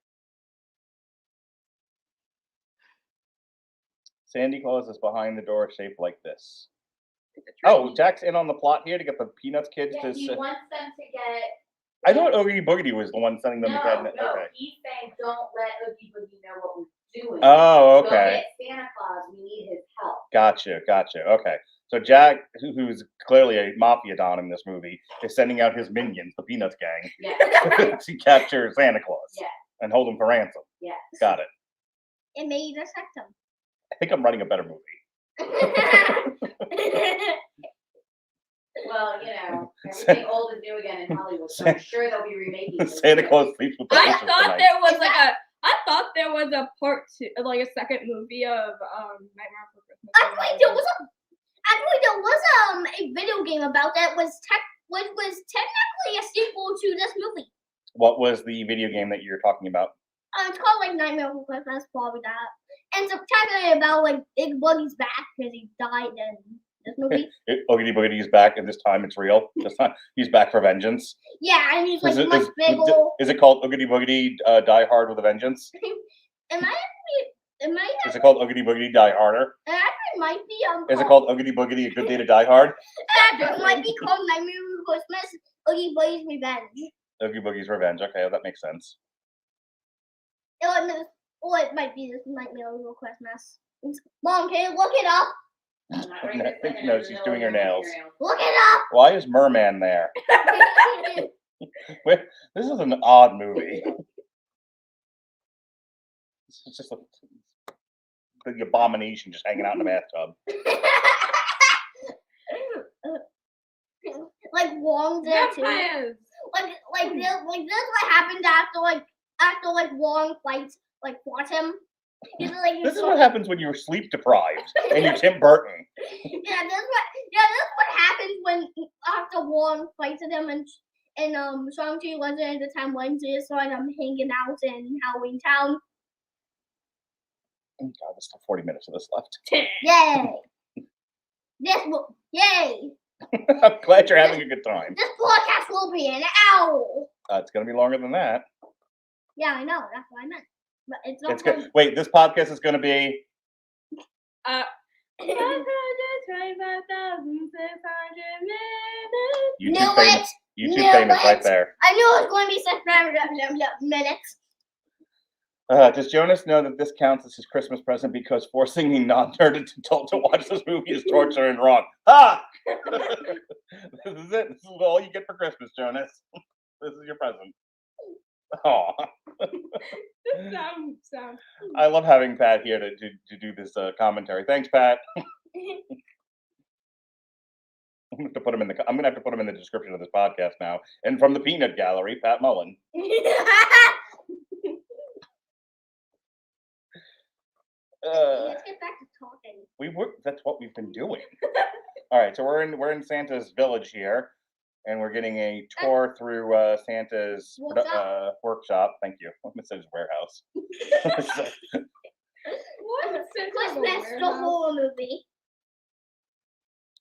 Sandy Claus is behind the door, shaped like this. It's a Oh, trick. Jack's in on the plot here to get the Peanuts kids Yeah, to. he wants them to get. I thought Oogie Boogity was the one sending them to No, get. no, Okay. he's saying don't let Oogie Boogie know what we're doing. Oh, Go okay. get Santa Claus. We need his help. Gotcha. Okay. So Jack, who's clearly a mafia don in this movie, is sending out his minions, the Peanuts gang, Yeah. to capture Santa Claus Yeah. and hold him for ransom. Yeah. Got it. It made us affect I think I'm writing a better movie. them. Well, everything old is new again in Hollywood, so I'm sure they'll be remaking this. Santa Claus sleeps with the I Princess thought tonight. there was Is like I thought there was a part two, like a second movie of Nightmare Before Christmas. Actually, there was a video game about that which was technically a sequel to this movie. What was the video game that you're talking about? It's called like Nightmare Before Christmas, probably that. And it's technically about like Big Boogie's back because he died in this movie. Oogie Boogie is back, and this time it's real. This time he's back for vengeance. Yeah, and he's like Is it- much bigger. Is it called Oogie Boogity Die Hard with a Vengeance? It might Is it called Oogie Boogity Die Harder? it actually might be Is it called Oogie Boogity A Good Day to Die Hard? It might be called Nightmare Before Christmas, Oogie Boogie's Revenge. Oogie Boogie's Revenge. Okay, that makes sense. Or it might be this Nightmare Before Christmas. Mom, can you look it up? I'm not right this second, No, I'm in the she's middle doing of her nails. Look it Why is Merman there? This is an odd movie. It's just the abomination just hanging out in the bathtub. Like Wong there too. Vampires. Like this what happened after Wong fights fought him. This is what happens when you're sleep deprived and you're Tim Burton. Yeah, this what happens when after Wong fights him and Shang-Chi wasn't at the time Wednesday, so I'm hanging out in Halloween Town. Oh God, there's still 40 minutes of this left. Yay! Yay! I'm glad you're having a good time. This podcast will be an hour. It's going to be longer than that. Yeah, I know. That's what I meant. But it's not. It's good. Wait, this podcast is going to be. 125,600 minutes. YouTube Knew famous. it. YouTube Knew famous right it. there. I knew it was going to be 6 minutes. Does Jonas know that this counts as his Christmas present because forcing a non-nerded adult to watch this movie is torture and wrong? Ha! This is it. This is all you get for Christmas, Jonas. This is your present. Oh, Sound. I love having Pat here to do this commentary. Thanks, Pat. I'm gonna have to put him in the description of this podcast now. And from the Peanut Gallery, Pat Mullen. Let's get back to talking. That's what we've been doing. All right, so we're in Santa's village here, and we're getting a tour through Santa's workshop. Thank you. I almost said his warehouse. What is Christmas, the whole movie.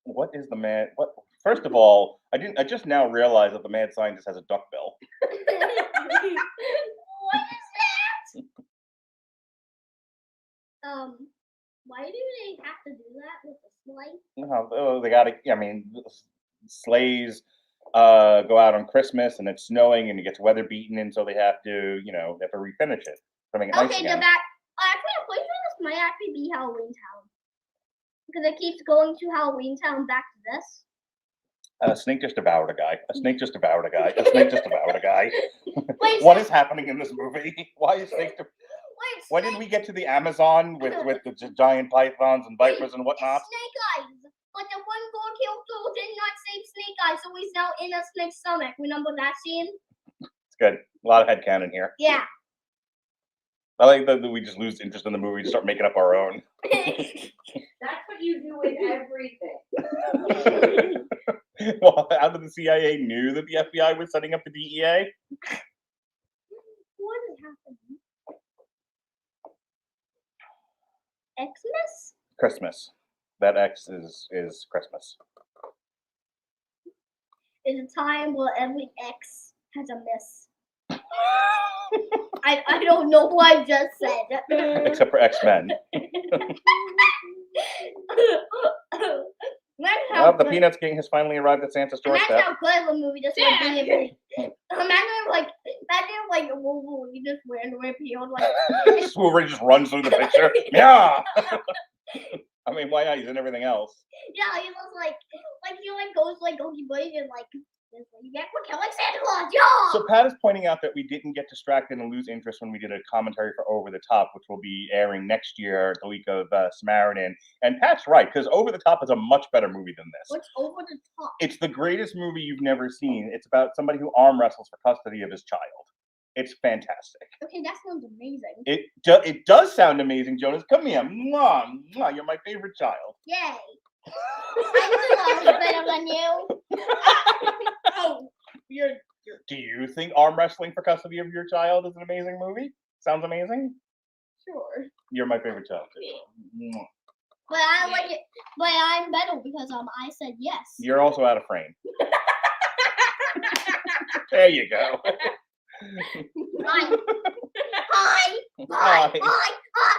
What is the man? What? First of all, I just now realized that the mad scientist has a duck bill. What is that? Why do they have to do that with the sleigh? No, they got to. I mean, sleighs go out on Christmas, and it's snowing, and it gets weather beaten, and so they have to, refinish it to make it nice Okay, again. Actually, I'm pretty sure this might actually be Halloween Town. Because it keeps going to Halloween Town back to this. A snake just devoured a guy. A snake just devoured a guy. A snake just devoured a guy. Wait, What is happening in this movie? Why is snake? wait, When did we get to the Amazon with the giant pythons and vipers and whatnot? It's Snake Eyes. But the one gold kill did not save Snake Eyes, so he's now in a snake's stomach. Remember that scene? It's good. A lot of headcanon here. Yeah. I like that we just lose interest in the movie and start making up our own. That's what you do with everything. Well, how did the CIA knew that the FBI was setting up the DEA? What is happening? Xmas? Christmas. That X is Christmas. Is a time where every X has a miss. I don't know what I just said. Except for X-Men. Well, the Peanuts King has finally arrived at Santa's Imagine doorstep. how good of a movie this would be. Imagine Wolverine just randomly appeared Wolverine just runs through the picture. Yeah. I mean, why not? He's in everything else. Yeah, he was he goes Goki Boy and we're killing Santa Claus, yeah! So Pat is pointing out that we didn't get distracted and lose interest when we did a commentary for Over the Top, which will be airing next year, the week of Samaritan. And Pat's right, because Over the Top is a much better movie than this. What's Over the Top? It's the greatest movie you've never seen. It's about somebody who arm wrestles for custody of his child. It's fantastic. Okay, that sounds amazing. It does sound amazing, Jonas. Come here. Mwah, mwah, you're my favorite child. Yay! I knew I was better than you. Oh, do you think arm wrestling for custody of your child is an amazing movie? Sounds amazing? Sure. You're my favorite child. Mwah. But I like it. But I'm better because I said yes. You're also out of frame. There you go. Hi. Hi. Hi. Hi. Hi.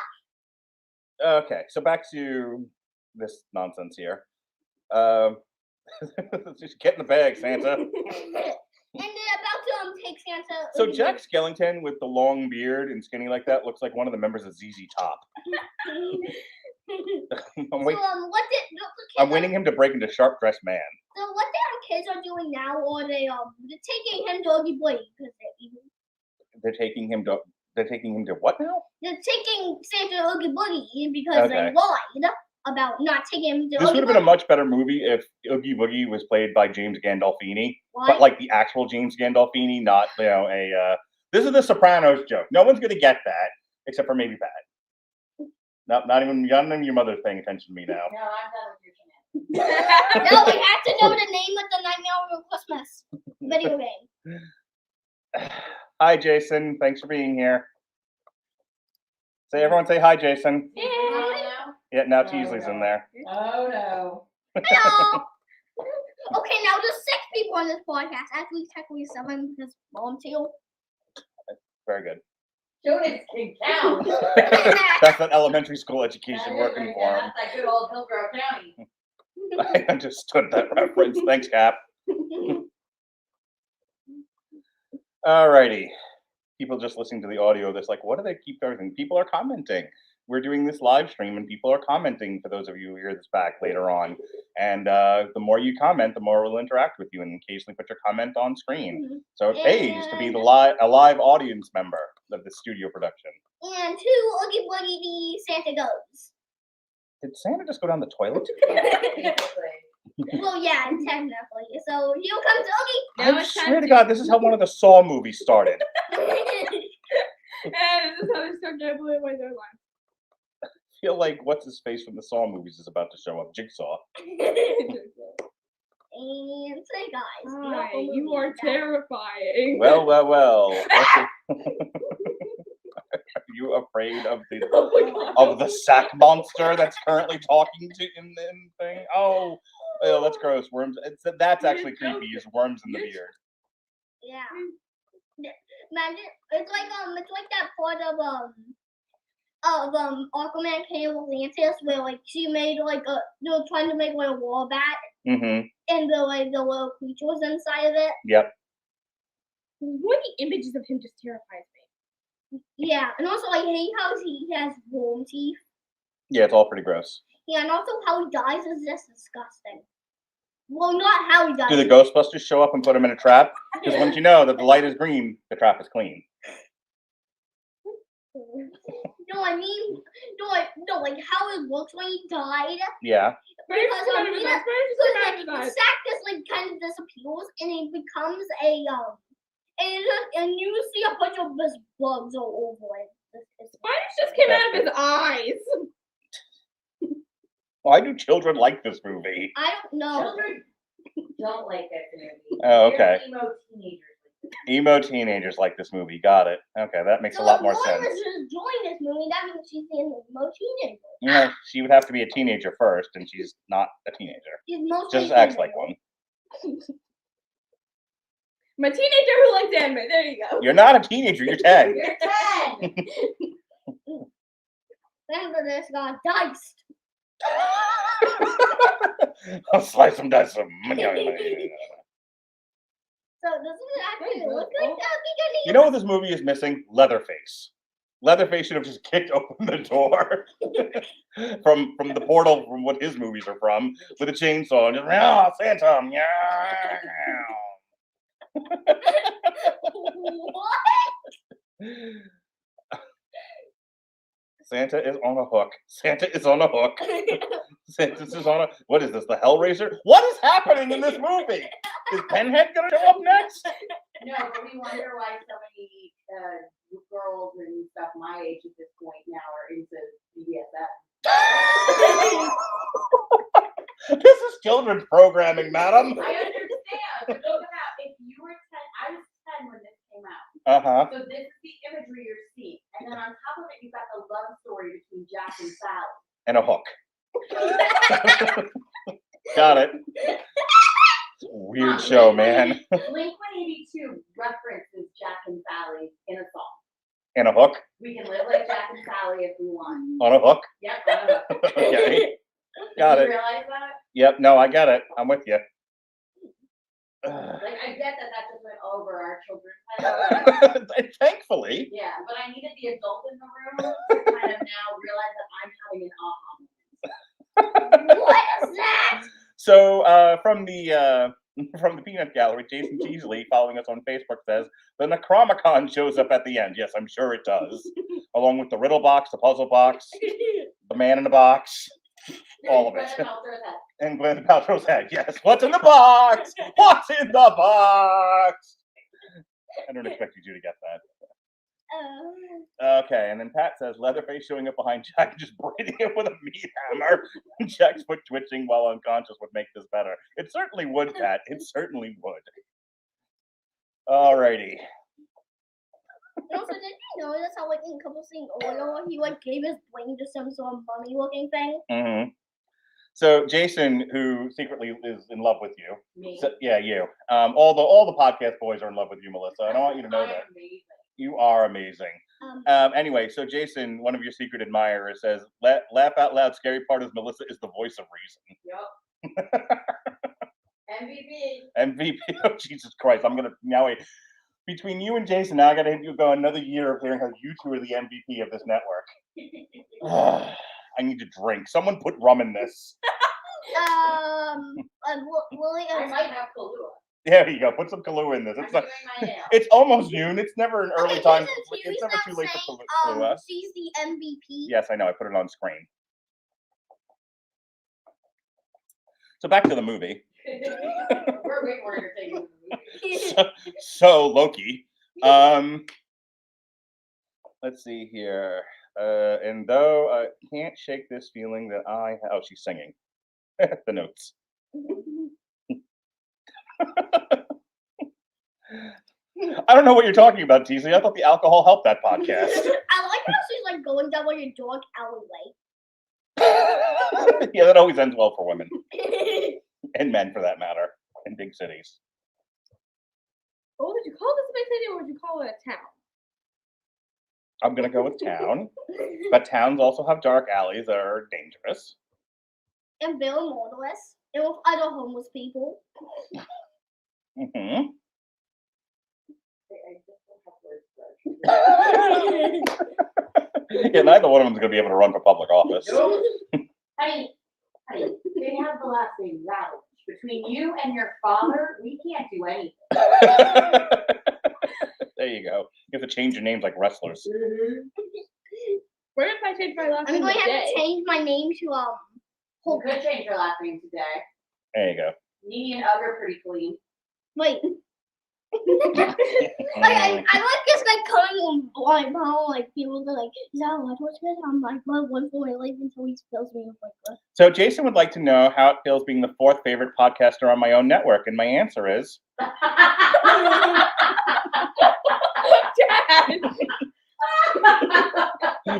Okay, so back to this nonsense here. Just get in the bag, Santa. And they're about to take Santa. So Jack Skellington with the long beard and skinny like that looks like one of the members of ZZ Top. I'm, So I'm waiting him to break into Sharp Dressed Man. So what the kids are doing now, or they're taking him to Oogie Boogie because they're evil. They're taking him to. They're taking him to what now? They're taking Santa to Oogie Boogie because they Okay. lied about not taking him to This Oogie would have been a Boogie. much better movie if Oogie Boogie was played by James Gandolfini, Why? but like the actual James Gandolfini, not a. This is the Sopranos joke. No one's gonna get that except for maybe Pat. Not even your mother's paying attention to me now. No, I'm done with your shenanigans. No, we have to know the name of the Nightmare Before Christmas video game. Hi, Jason. Thanks for being here. Everyone say hi, Jason. Oh, Yeah, now Teasley's in there. no. Oh, no. Hello. Okay, now there's 6 people on this podcast. Actually, technically 7 because Mom too. Very good. Jonas can count. That's that elementary school education That is working right, for him. That's that good old Hillsborough County. I understood that reference. Thanks, Cap. Alrighty. People just listening to the audio, that's like, what do they keep everything? People are commenting. We're doing this live stream and people are commenting for those of you who hear this back later on. And the more you comment, the more we'll interact with you and occasionally put your comment on screen. So it pays to be a live audience member of the studio production. And who Oogie Boogie the Santa goes? Did Santa just go down the toilet? Well, yeah, technically. So he'll come to Oogie. Now I it's time swear to God, this is how one of the Saw movies started. And this is how they start gambling away their life. I feel like what's his face from the Saw movies is about to show up. Jigsaw. And say, guys, Hi, you are terrifying. Well. Are you afraid of the sack monster that's currently talking to in the thing? Oh, that's gross. Worms. That's actually creepy. Is worms in the beard. Yeah. Imagine it's like that part of Aquaman King of Atlantis where like she made like they were trying to make like a wall bat Mm-hmm. and the little creatures inside of it. Yep. One of the images of him just terrifies me. Yeah, and also I hate how he has worm teeth. Yeah, it's all pretty gross. Yeah, and also how he dies is just disgusting. Well, not how he dies. Do the Ghostbusters show up and put him in a trap? Because once you know that the light is green, the trap is clean. No, I mean, no, like how it looks when he died. Yeah. Because Spiders the sack just like kind of disappears and it becomes a and you see a bunch of this bugs all over it. Spiders just came out of his eyes. Why do children like this movie? I don't know. Children don't like this movie. Oh, okay. Emo teenagers. Emo teenagers like this movie. Got it. Okay, that makes a lot more sense. So if Lauren was just enjoying this movie, that means she's an emo teenager. You know, she would have to be a teenager first, and she's not a teenager. She's mostly Just acts like one. My teenager who likes anime. There you go. You're not a teenager. You're 10. You're 10. Then for this got diced. I'll slice them, dice them. So doesn't it actually look like that beginning? You know what this movie is missing? Leatherface. Leatherface should have just kicked open the door from the portal from what his movies are from with a chainsaw and just Santa. What? Santa is on a hook. Santa is on a hook. Santa is on a. What is this? The Hellraiser? What is happening in this movie? Is Pinhead gonna show up next? No, but we wonder why so many girls and stuff my age at this point now are into BDSM. This is children's programming, madam. I understand. But think about if you were 10, I was 10 when this came out. Uh-huh. So this is the imagery you're seeing. And then on top of it, you've got the love story between Jack and Sally. And a hook. Got it. Weird show, man. Blink-182 references Jack and Sally in a song. And a hook? We can live like Jack and Sally if we want. On a hook? Yep, on a hook. Okay. Got Did it. you realize that? Yep, no, I get it. I'm with you. Like, I get that just went over our children's heads. Thankfully. Yeah, but I needed the adult in the room to kind of now realize that I'm having an aha moment. So from the Peanut Gallery, Jason Teasley, following us on Facebook, says the Necromicon shows up at the end. Yes, I'm sure it does, along with the riddle box, the puzzle box, the man in the box, all of it. And Gwyneth Paltrow's head. Yes. What's in the box? What's in the box? I don't expect you to get that. Okay, and then Pat says Leatherface showing up behind Jack, just breathing him with a meat hammer. Jack's foot twitching while unconscious would make this better. It certainly would, Pat. It certainly would. Alrighty. Also, did you notice how, like, in a couple scenes earlier, he, like, gave his brain to some sort of mummy-looking thing? Mm-hmm. So Jason, who secretly is in love with you. Me. So, yeah, you. All the podcast boys are in love with you, Melissa. I don't want you to know that. You are amazing. Anyway, so Jason, one of your secret admirers, says, laugh out loud, scary part is Melissa is the voice of reason. Yep. MVP. MVP. Oh, Jesus Christ. I'm going to, now wait. Between you and Jason, now I got to go another year of hearing how you two are the MVP of this network. I need to drink. Someone put rum in this. Lily I and might have Kahlua. There you go. Put some Kahlua in this. I'm It's doing my nails. it's almost noon. It's never an early time. It's It's never too late for Kahlua. she's the MVP. Yes, I know. I put it on screen. So back to the movie. We're way more entertaining than the movie. So Loki. Let's see here. And though I can't shake this feeling that I have. Oh, she's singing. The notes. I don't know what you're talking about, Teasley. I thought the alcohol helped that podcast. I like how she's like going down like a dark alleyway. Yeah, that always ends well for women. And men, for that matter, in big cities. What would you call this big city, or would you call it a town? I'm going to go with town. But towns also have dark alleys that are dangerous. And very murderous. And with other homeless people. Mm-hmm. Yeah, neither one of them is going to be able to run for public office. Honey, they have the last name Radulich. Between you and your father, we can't do anything. There you go. You have to change your names like wrestlers. What if I change my last I'm name going to have today? to change my name to You could change your last name today. There you go. Nene and Ugg are pretty clean. Wait. I like this like coming on blind how like people are like, is that a what's good? I'm like, my one for my life until he spills me with like this. So Jason would like to know how it feels being the fourth favorite podcaster on my own network, and my answer is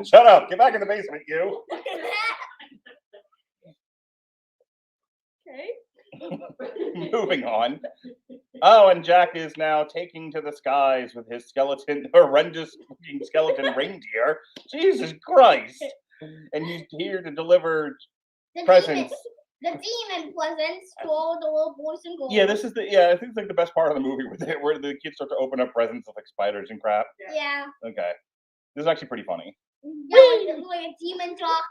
shut up. Get back in the basement, you. Okay. Moving on. Oh, and Jack is now taking to the skies with his horrendous looking skeleton reindeer. Jesus Christ. And he's here to deliver presents. The demon presents to all the little boys and girls. Yeah, this is I think it's like the best part of the movie where the kids start to open up presents with like spiders and crap. Yeah. Okay. This is actually pretty funny. Yeah, like a demon talk.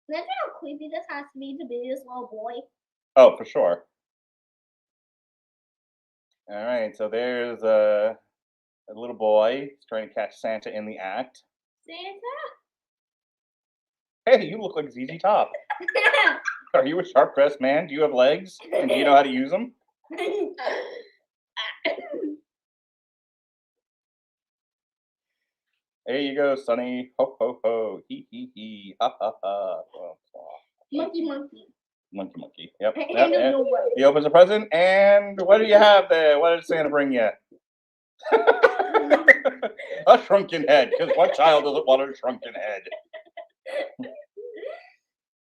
Imagine how creepy this has to be this little boy. Oh, for sure. All right, so there's a little boy. He's trying to catch Santa in the act. Santa? Hey, you look like ZZ Top. Are you a sharp-dressed man? Do you have legs? And do you know how to use them? There you go, Sonny. Ho, ho, ho. Hee, hee, hee. Ha, ha, ha. Oh, Monkey. monkey. Yep. And yep, a yep. no way. He opens a present, and what do you have there? What did Santa bring you? A shrunken head, because what child doesn't want a shrunken head?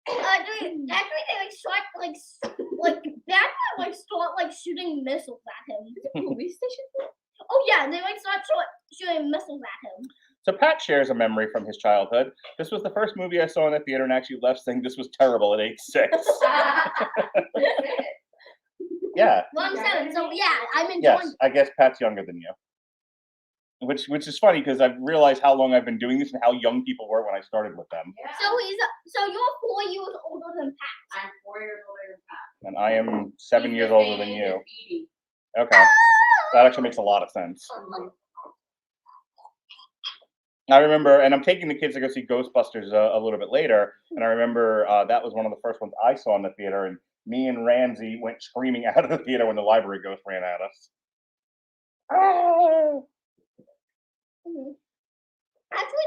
Actually, they like start like Batman like start like shooting missiles at him. Police station? Oh yeah, they like start shooting missiles at him. So Pat shares a memory from his childhood. This was the first movie I saw in the theater and actually left saying this was terrible at age 6. Yeah. Well, I'm 7, so yeah, I'm enjoying. Yes, I guess Pat's younger than you. which is funny because I've realized how long I've been doing this and how young people were when I started with them. Yeah. So you're 4 years older than Pat. I'm 4 years older than Pat. And I am 7 He's years the older same than age you. as Phoebe. Okay. That actually makes a lot of sense. I remember, and I'm taking the kids to go see Ghostbusters a little bit later, and I remember that was one of the first ones I saw in the theater, and me and Ramsey went screaming out of the theater when the library ghost ran at us. Oh! Mhm. Actually,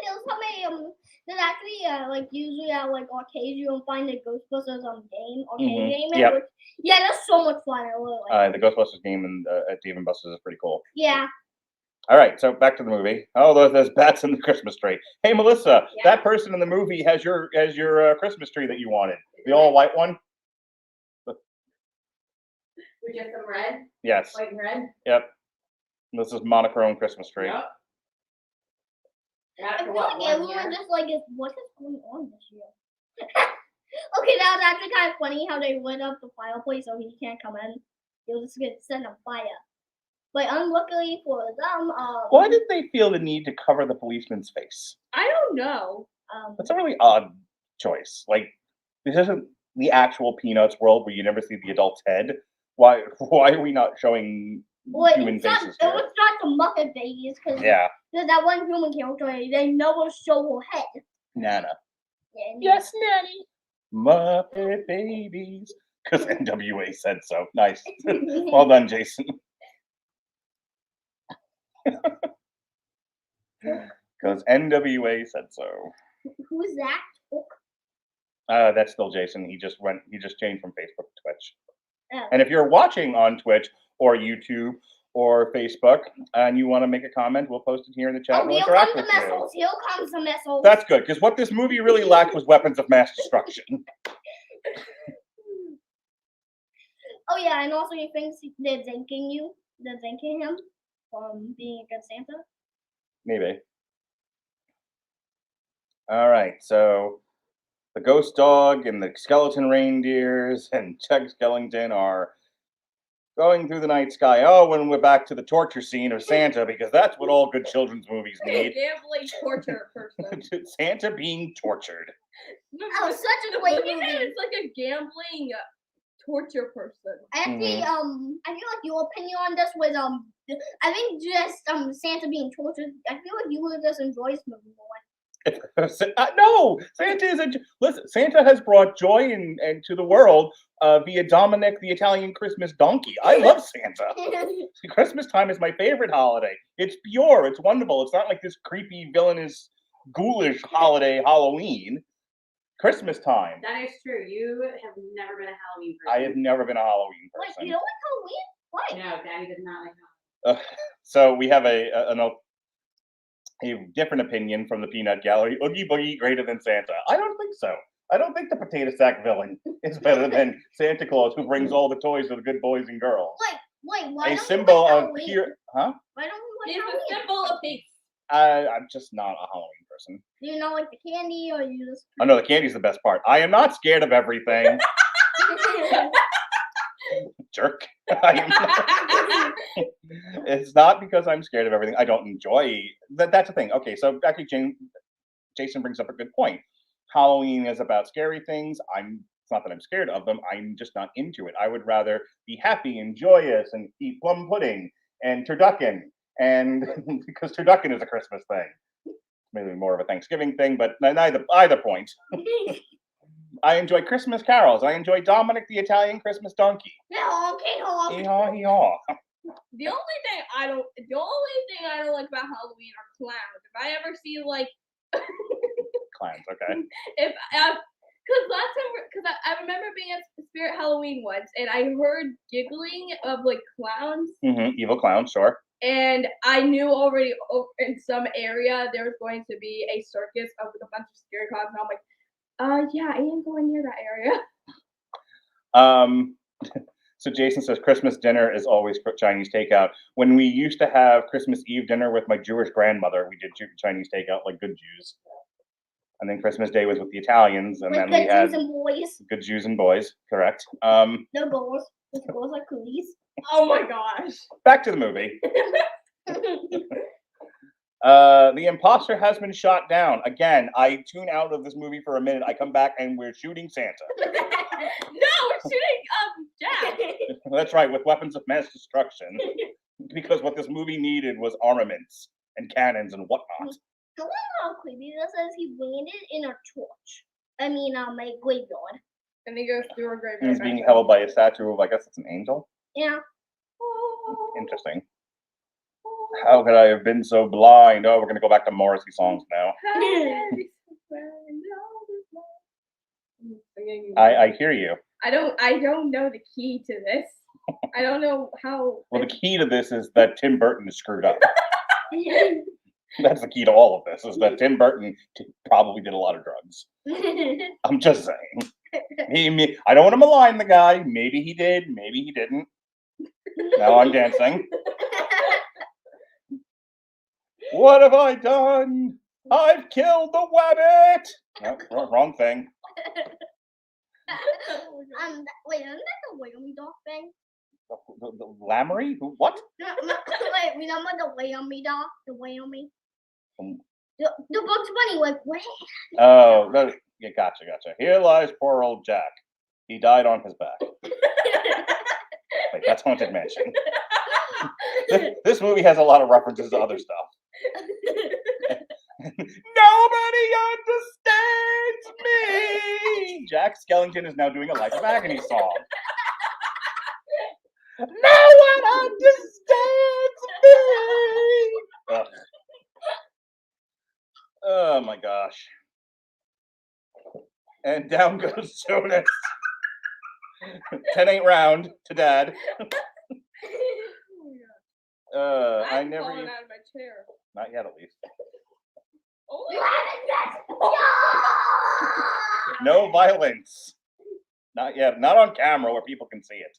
there's actually like usually at like arcades you can find the Ghostbusters arcade game. Yep. Which, yeah, that's so much fun. I really like it. The Ghostbusters game at Dave & Buster's is pretty cool. Yeah. All right, so back to the movie. Oh, there's bats in the Christmas tree. Hey, Melissa, Yeah. that person in the movie has your Christmas tree that you wanted. The all white one? With just some red, Yes. white and red. Yep. This is monochrome Christmas tree. Yep. I After feel what, like 1 everyone year? just like is what is going on this year? Okay, that was actually kind of funny how they lit up the fireplace so he can't come in. They will just get set on fire. But unluckily for them, Why did they feel the need to cover the policeman's face? I don't know. That's a really odd choice. Like, this isn't the actual Peanuts world where you never see the adult's head. Why are we not showing well, human it's not, faces it here? was not the Muppet Babies because Yeah, there's that one human character they never show her head. Nana. Yeah, Yes, Nanny. Muppet Babies. Because NWA said so. Nice. Well done, Jason. Because NWA said so. Who's that? That's still Jason. He just changed from Facebook to Twitch. Oh. And if you're watching on Twitch or YouTube or Facebook and you want to make a comment, we'll post it here in the chat. Oh, We'll here interact comes with the you. missiles. Here comes the missiles. That's good, because what this movie really lacked was weapons of mass destruction. Oh yeah, and also he thinks they're thanking him from being a good Santa. Maybe. All right, so the ghost dog and the skeleton reindeers and Chuck Skellington are going through the night sky. Oh, when we're back to the torture scene of Santa, because that's what all good children's movies need. Gambling torture person. Santa being tortured. Oh, such a great Look at movie. that, it's like a gambling torture person. Actually, I feel like your opinion on this was I think just Santa being tortured. I feel like you would just enjoy this movie more. No, Santa is listen. Santa has brought joy to the world via Dominic the Italian Christmas donkey. I love Santa. Christmas time is my favorite holiday. It's pure. It's wonderful. It's not like this creepy, villainous, ghoulish holiday, Halloween. Christmas time. That is true. You have never been a Halloween I person. have never been a Halloween Wait, person. you don't like Halloween? Why? No, Daddy does not like Halloween. So we have a different opinion from the Peanut Gallery. Oogie Boogie greater than Santa. I don't think so. I don't think the potato sack villain is better than Santa Claus, who brings all the toys to the good boys and girls. Wait, why A don't symbol you like of Halloween? pure, huh? Why don't you like He's Halloween? a symbol of peace. I'm just not a Halloween person. Do you not like the candy, or you just? Oh no, the candy's the best part. I am not scared of everything. Jerk. It's not because I'm scared of everything. I don't enjoy that. That's the thing. Okay, so actually, Jason brings up a good point. Halloween is about scary things. It's not that I'm scared of them. I'm just not into it. I would rather be happy and joyous and eat plum pudding and turducken, and because turducken is a Christmas thing. Maybe more of a Thanksgiving thing, but either point. I enjoy Christmas carols. I enjoy Dominic the Italian Christmas donkey. No, okay, Hee-haw, hee-haw. The only thing I don't like about Halloween are clowns. If I ever see like Clowns, okay. because I remember being at Spirit Halloween once and I heard giggling of like clowns Evil clown, sure. and I knew already in some area there was going to be a circus of like, a bunch of scary clowns and I'm like, yeah, I ain't going near that area. So Jason says Christmas dinner is always Chinese takeout. When we used to have Christmas Eve dinner with my Jewish grandmother, we did Chinese takeout like good Jews. And then Christmas Day was with the Italians, and like then we had Jews and boys. good Jews and boys, correct. No girls. Just girls like cooties. Oh my gosh. Back to the movie. The imposter has been shot down. Again, I tune out of this movie for a minute. I come back and we're shooting Santa. No, we're shooting Jack. That's right, with weapons of mass destruction. Because what this movie needed was armaments and cannons and whatnot. I wonder how creepy this is. He landed in a torch. I mean, a graveyard. And he goes through a graveyard. He's being held by a statue of, I guess it's an angel. Yeah. Interesting. How could I have been so blind? Oh, we're gonna go back to Morrissey songs now. I hear you. I don't know the key to this. I don't know how. Well, the key to this is that Tim Burton is screwed up. That's the key to all of this, is that Tim Burton probably did a lot of drugs. I'm just saying. I don't want to malign the guy. Maybe he did, maybe he didn't. Now I'm dancing. What have I done? I've killed the wabbit! No, wrong thing. Wait, isn't that the Wyoming dog thing? The Lammery? Who? What? Wait, remember the Wyoming dog? The Wyoming? The Bugs Bunny, like, what? Oh, no, yeah, gotcha. Here lies poor old Jack. He died on his back. Wait, that's Haunted Mansion. This movie has a lot of references to other stuff. Nobody understands me. Jack Skellington is now doing a Life of Agony song. No one understands me. Ugh. Oh my gosh. And down goes Jonas. 10 ain't round to dad. I never. Fallen out of my chair. Not yet, at least. Oh, No violence. Not yet. Not on camera where people can see it.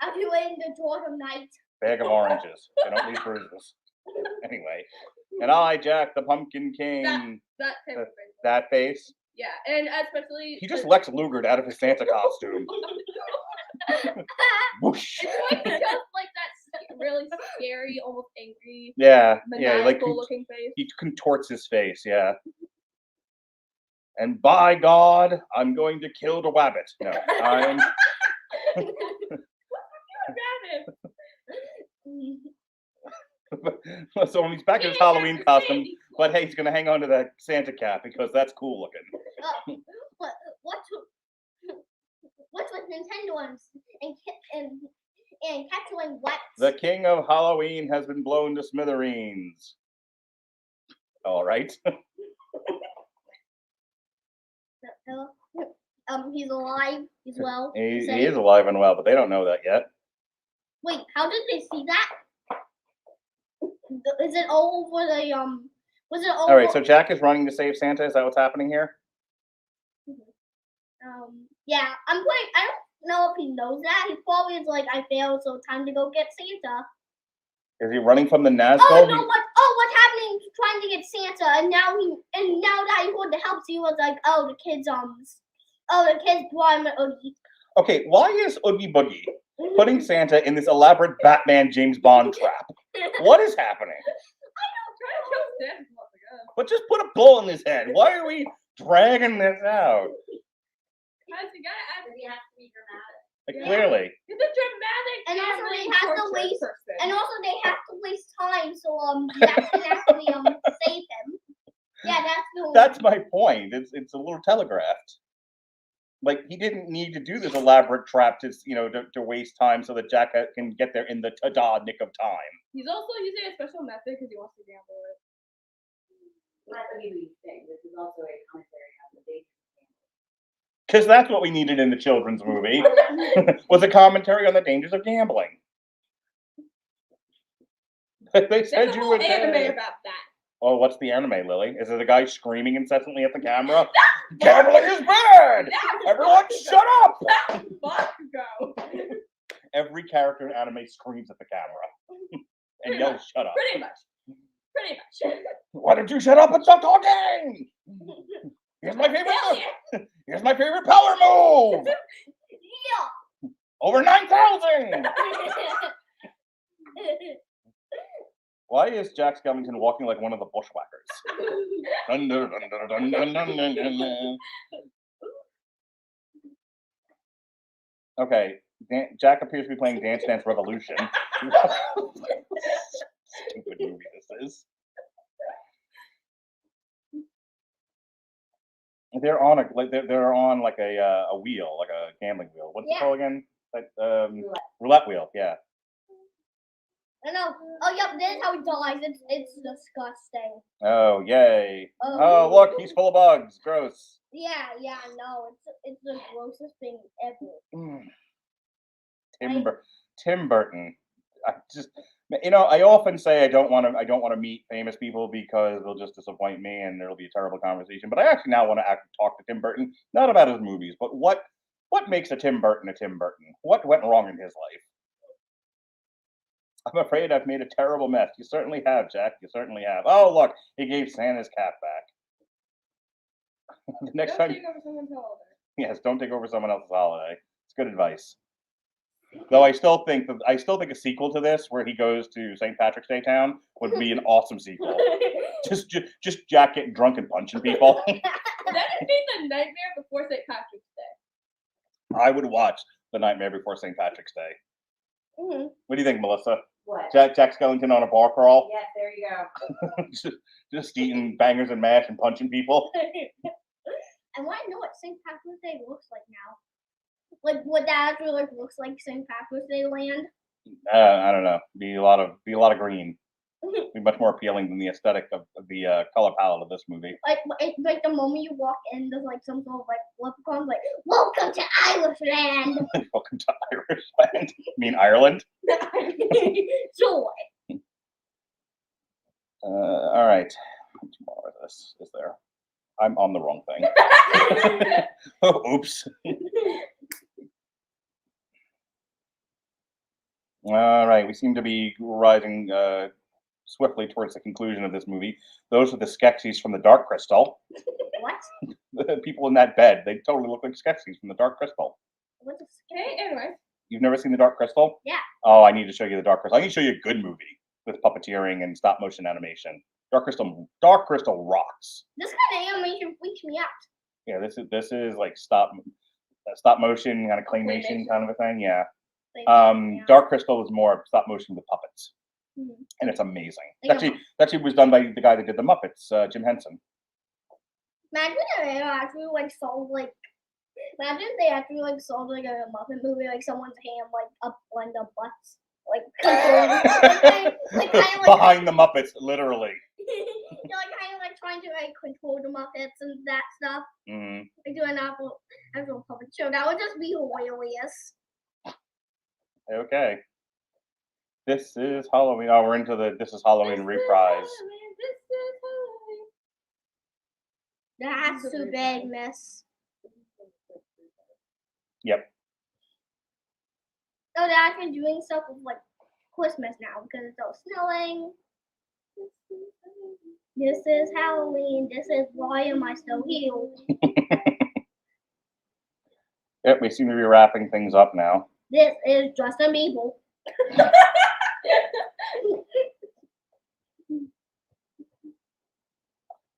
I've been waiting the door of night. Bag of oranges. They don't leave bruises. Anyway. And I, Jack the Pumpkin King. that type of thing. That face. Yeah, and especially. He just Lex Lugered out of his Santa costume. Whoosh. It's like just like that really scary, almost angry, Yeah, like maniacal looking face. he contorts his face. Yeah. And by God, I'm going to kill the wabbit. No, I'm. So he's back in his Halloween costume, but hey, he's gonna hang on to that Santa cap because that's cool looking. What's with Nintendo and capturing what? The king of Halloween has been blown to smithereens. All right. He's alive as well. He is alive and well, but they don't know that yet. Wait, how did they see that? Is it all over the Was it all? All right, so Jack is running to save Santa. Is that what's happening here? Yeah, I don't know if he knows that. He probably is like, I failed, so time to go get Santa. Is he running from the Nazgul? Oh no! What's happening? He's trying to get Santa, and now that he wanted to help, he was like, the kids brought him an Oogie. Okay, why is Oogie Boogie putting Santa in this elaborate Batman James Bond trap? What is happening? But just put a bullet in his head. Why are we dragging this out? As a guy, He has to be dramatic. Like, clearly. it's a dramatic. And also family they have to portrait waste. person. And also they have to waste time, so Jack can actually save him. Yeah, That's my point. It's a little telegraphed. Like, he didn't need to do this elaborate trap to waste time so that Jack can get there in the ta-da nick of time. He's also using a special method because he wants to gamble it. That's a movie thing. This is also a commentary on the dangers of gambling. Because that's what we needed in the children's movie, was a commentary on the dangers of gambling. They said There's a you whole would. anime about that. Oh, what's the anime, Lily? Is it a guy screaming incessantly at the camera? Gambling is bad! Everyone shut up! Bakugo. Every character in anime screams at the camera and yells, shut up. Pretty much. Why don't you shut up and stop talking? Here's my favorite. Here's my favorite power move. Yeah. Over 9,000. Why is Jack Skellington walking like one of the bushwhackers? Dun, dun, dun, dun, dun, dun, dun, dun, dun. Okay, Jack appears to be playing Dance Dance Revolution. Stupid movie this is. They're on a wheel, like a gambling wheel. What's it called again? Roulette wheel. Yeah. I know. Oh, yep. This is how he dies. It's disgusting. Oh, yay! Oh, look, he's full of bugs. Gross. Yeah. No, it's the grossest thing ever. Tim Burton. I just, I often say I don't want to meet famous people because they'll just disappoint me and there'll be a terrible conversation. But I actually now want to talk to Tim Burton, not about his movies, but what makes a Tim Burton a Tim Burton? What went wrong in his life? I'm afraid I've made a terrible mess. You certainly have, Jack. You certainly have. Oh, look, he gave Santa's cap back. The next time. Don't take over someone's holiday. Yes, don't take over someone else's holiday. It's good advice. Though I still think a sequel to this, where he goes to St. Patrick's Day town, would be an awesome sequel. just Jack getting drunk and punching people. That would be the Nightmare Before St. Patrick's Day. I would watch The Nightmare Before St. Patrick's Day. Mm-hmm. What do you think, Melissa? What? Jack Skellington on a bar crawl? Yes, there you go. just eating bangers and mash and punching people. I want to know what St. Patrick's Day looks like now. Like what that actually looks like St. Patrick's Day land. I don't know. Be a lot of green. Be much more appealing than the aesthetic of the color palette of this movie. Like the moment you walk in, there's like some sort of like leprechaun like, "Welcome to Irishland." Welcome to Irishland. You mean Ireland? Joy. All right. How much more of this is there? I'm on the wrong thing. Oh, oops. All right, we seem to be rising swiftly towards the conclusion of this movie. Those are the Skeksis from the Dark Crystal. What? The people in that bed, they totally look like Skeksis from the Dark Crystal. What's a Okay, anyway. You've never seen the Dark Crystal? Yeah. Oh, I need to show you the Dark Crystal. I need to show you a good movie with puppeteering and stop motion animation. Dark Crystal rocks. This kind of animation freaks me out. Yeah, this is like stop motion kind of claymation kind of a thing. Yeah. Dark Crystal was more stop motion with puppets, and it's amazing. Actually was done by the guy that did the Muppets, Jim Henson. Imagine if they actually sold a Muppet movie, like someone's hand up on the butts, Behind the Muppets, literally. Kind of trying to control the Muppets and that stuff. Mm-hmm. Like do an actual puppet show. That would just be hilarious. Okay. This is Halloween. Oh, we're into the This is Halloween reprise. That's too big, miss. Yep. So they're actually doing stuff with Christmas now because it's all snowing. This is Halloween. This is why am I still here? Yep, we seem to be wrapping things up now. This is Justin Bieber.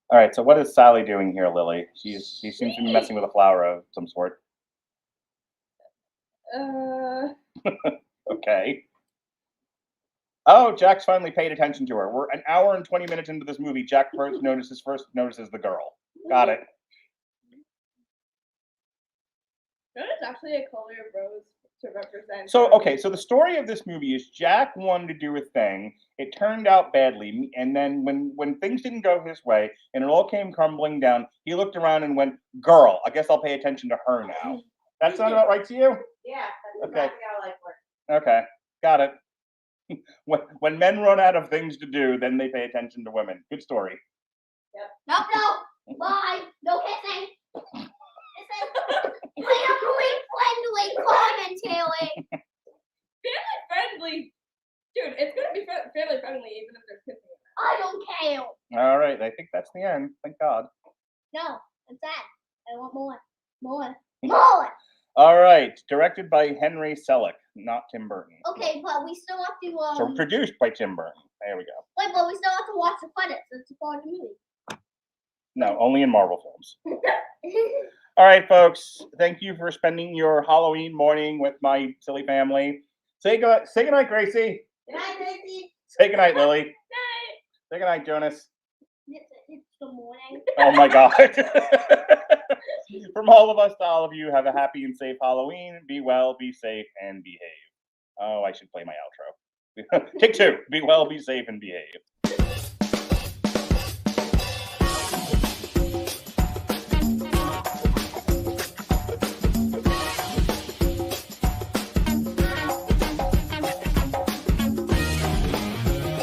All right, so what is Sally doing here, Lily? She seems to be messing with a flower of some sort. Okay. Oh, Jack's finally paid attention to her. We're an hour and 20 minutes into this movie. Jack first notices the girl. Got it. That is actually a color of rose to represent. So the story of this movie is Jack wanted to do a thing. It turned out badly, and then when things didn't go his way and it all came crumbling down, he looked around and went, "Girl, I guess I'll pay attention to her now." That sound about right to you? Yeah, that's exactly how life works. Okay, got it. When men run out of things to do, then they pay attention to women. Good story. Yep. No. Bye. No kissing. Family-friendly commentary. Family friendly, dude. It's gonna be family friendly even if they're kissing. I don't care. All right, I think that's the end. Thank God. No, I'm sad. I want more. All right, directed by Henry Selick. not Tim Burton. Okay, but we still have to So produced by Tim Burton. There we go. wait, but we still have to watch the credits. It's a part of the movie. No, only in Marvel films. All right, folks. Thank you for spending your Halloween morning with my silly family. Say goodnight, Gracie. Good night, Gracie. Say goodnight, Lily. Say goodnight, Jonas. It's the morning. Oh my God. From all of us to all of you, have a happy and safe Halloween. Be well, be safe, and behave. Oh, I should play my outro. Take two. Be well, be safe, and behave.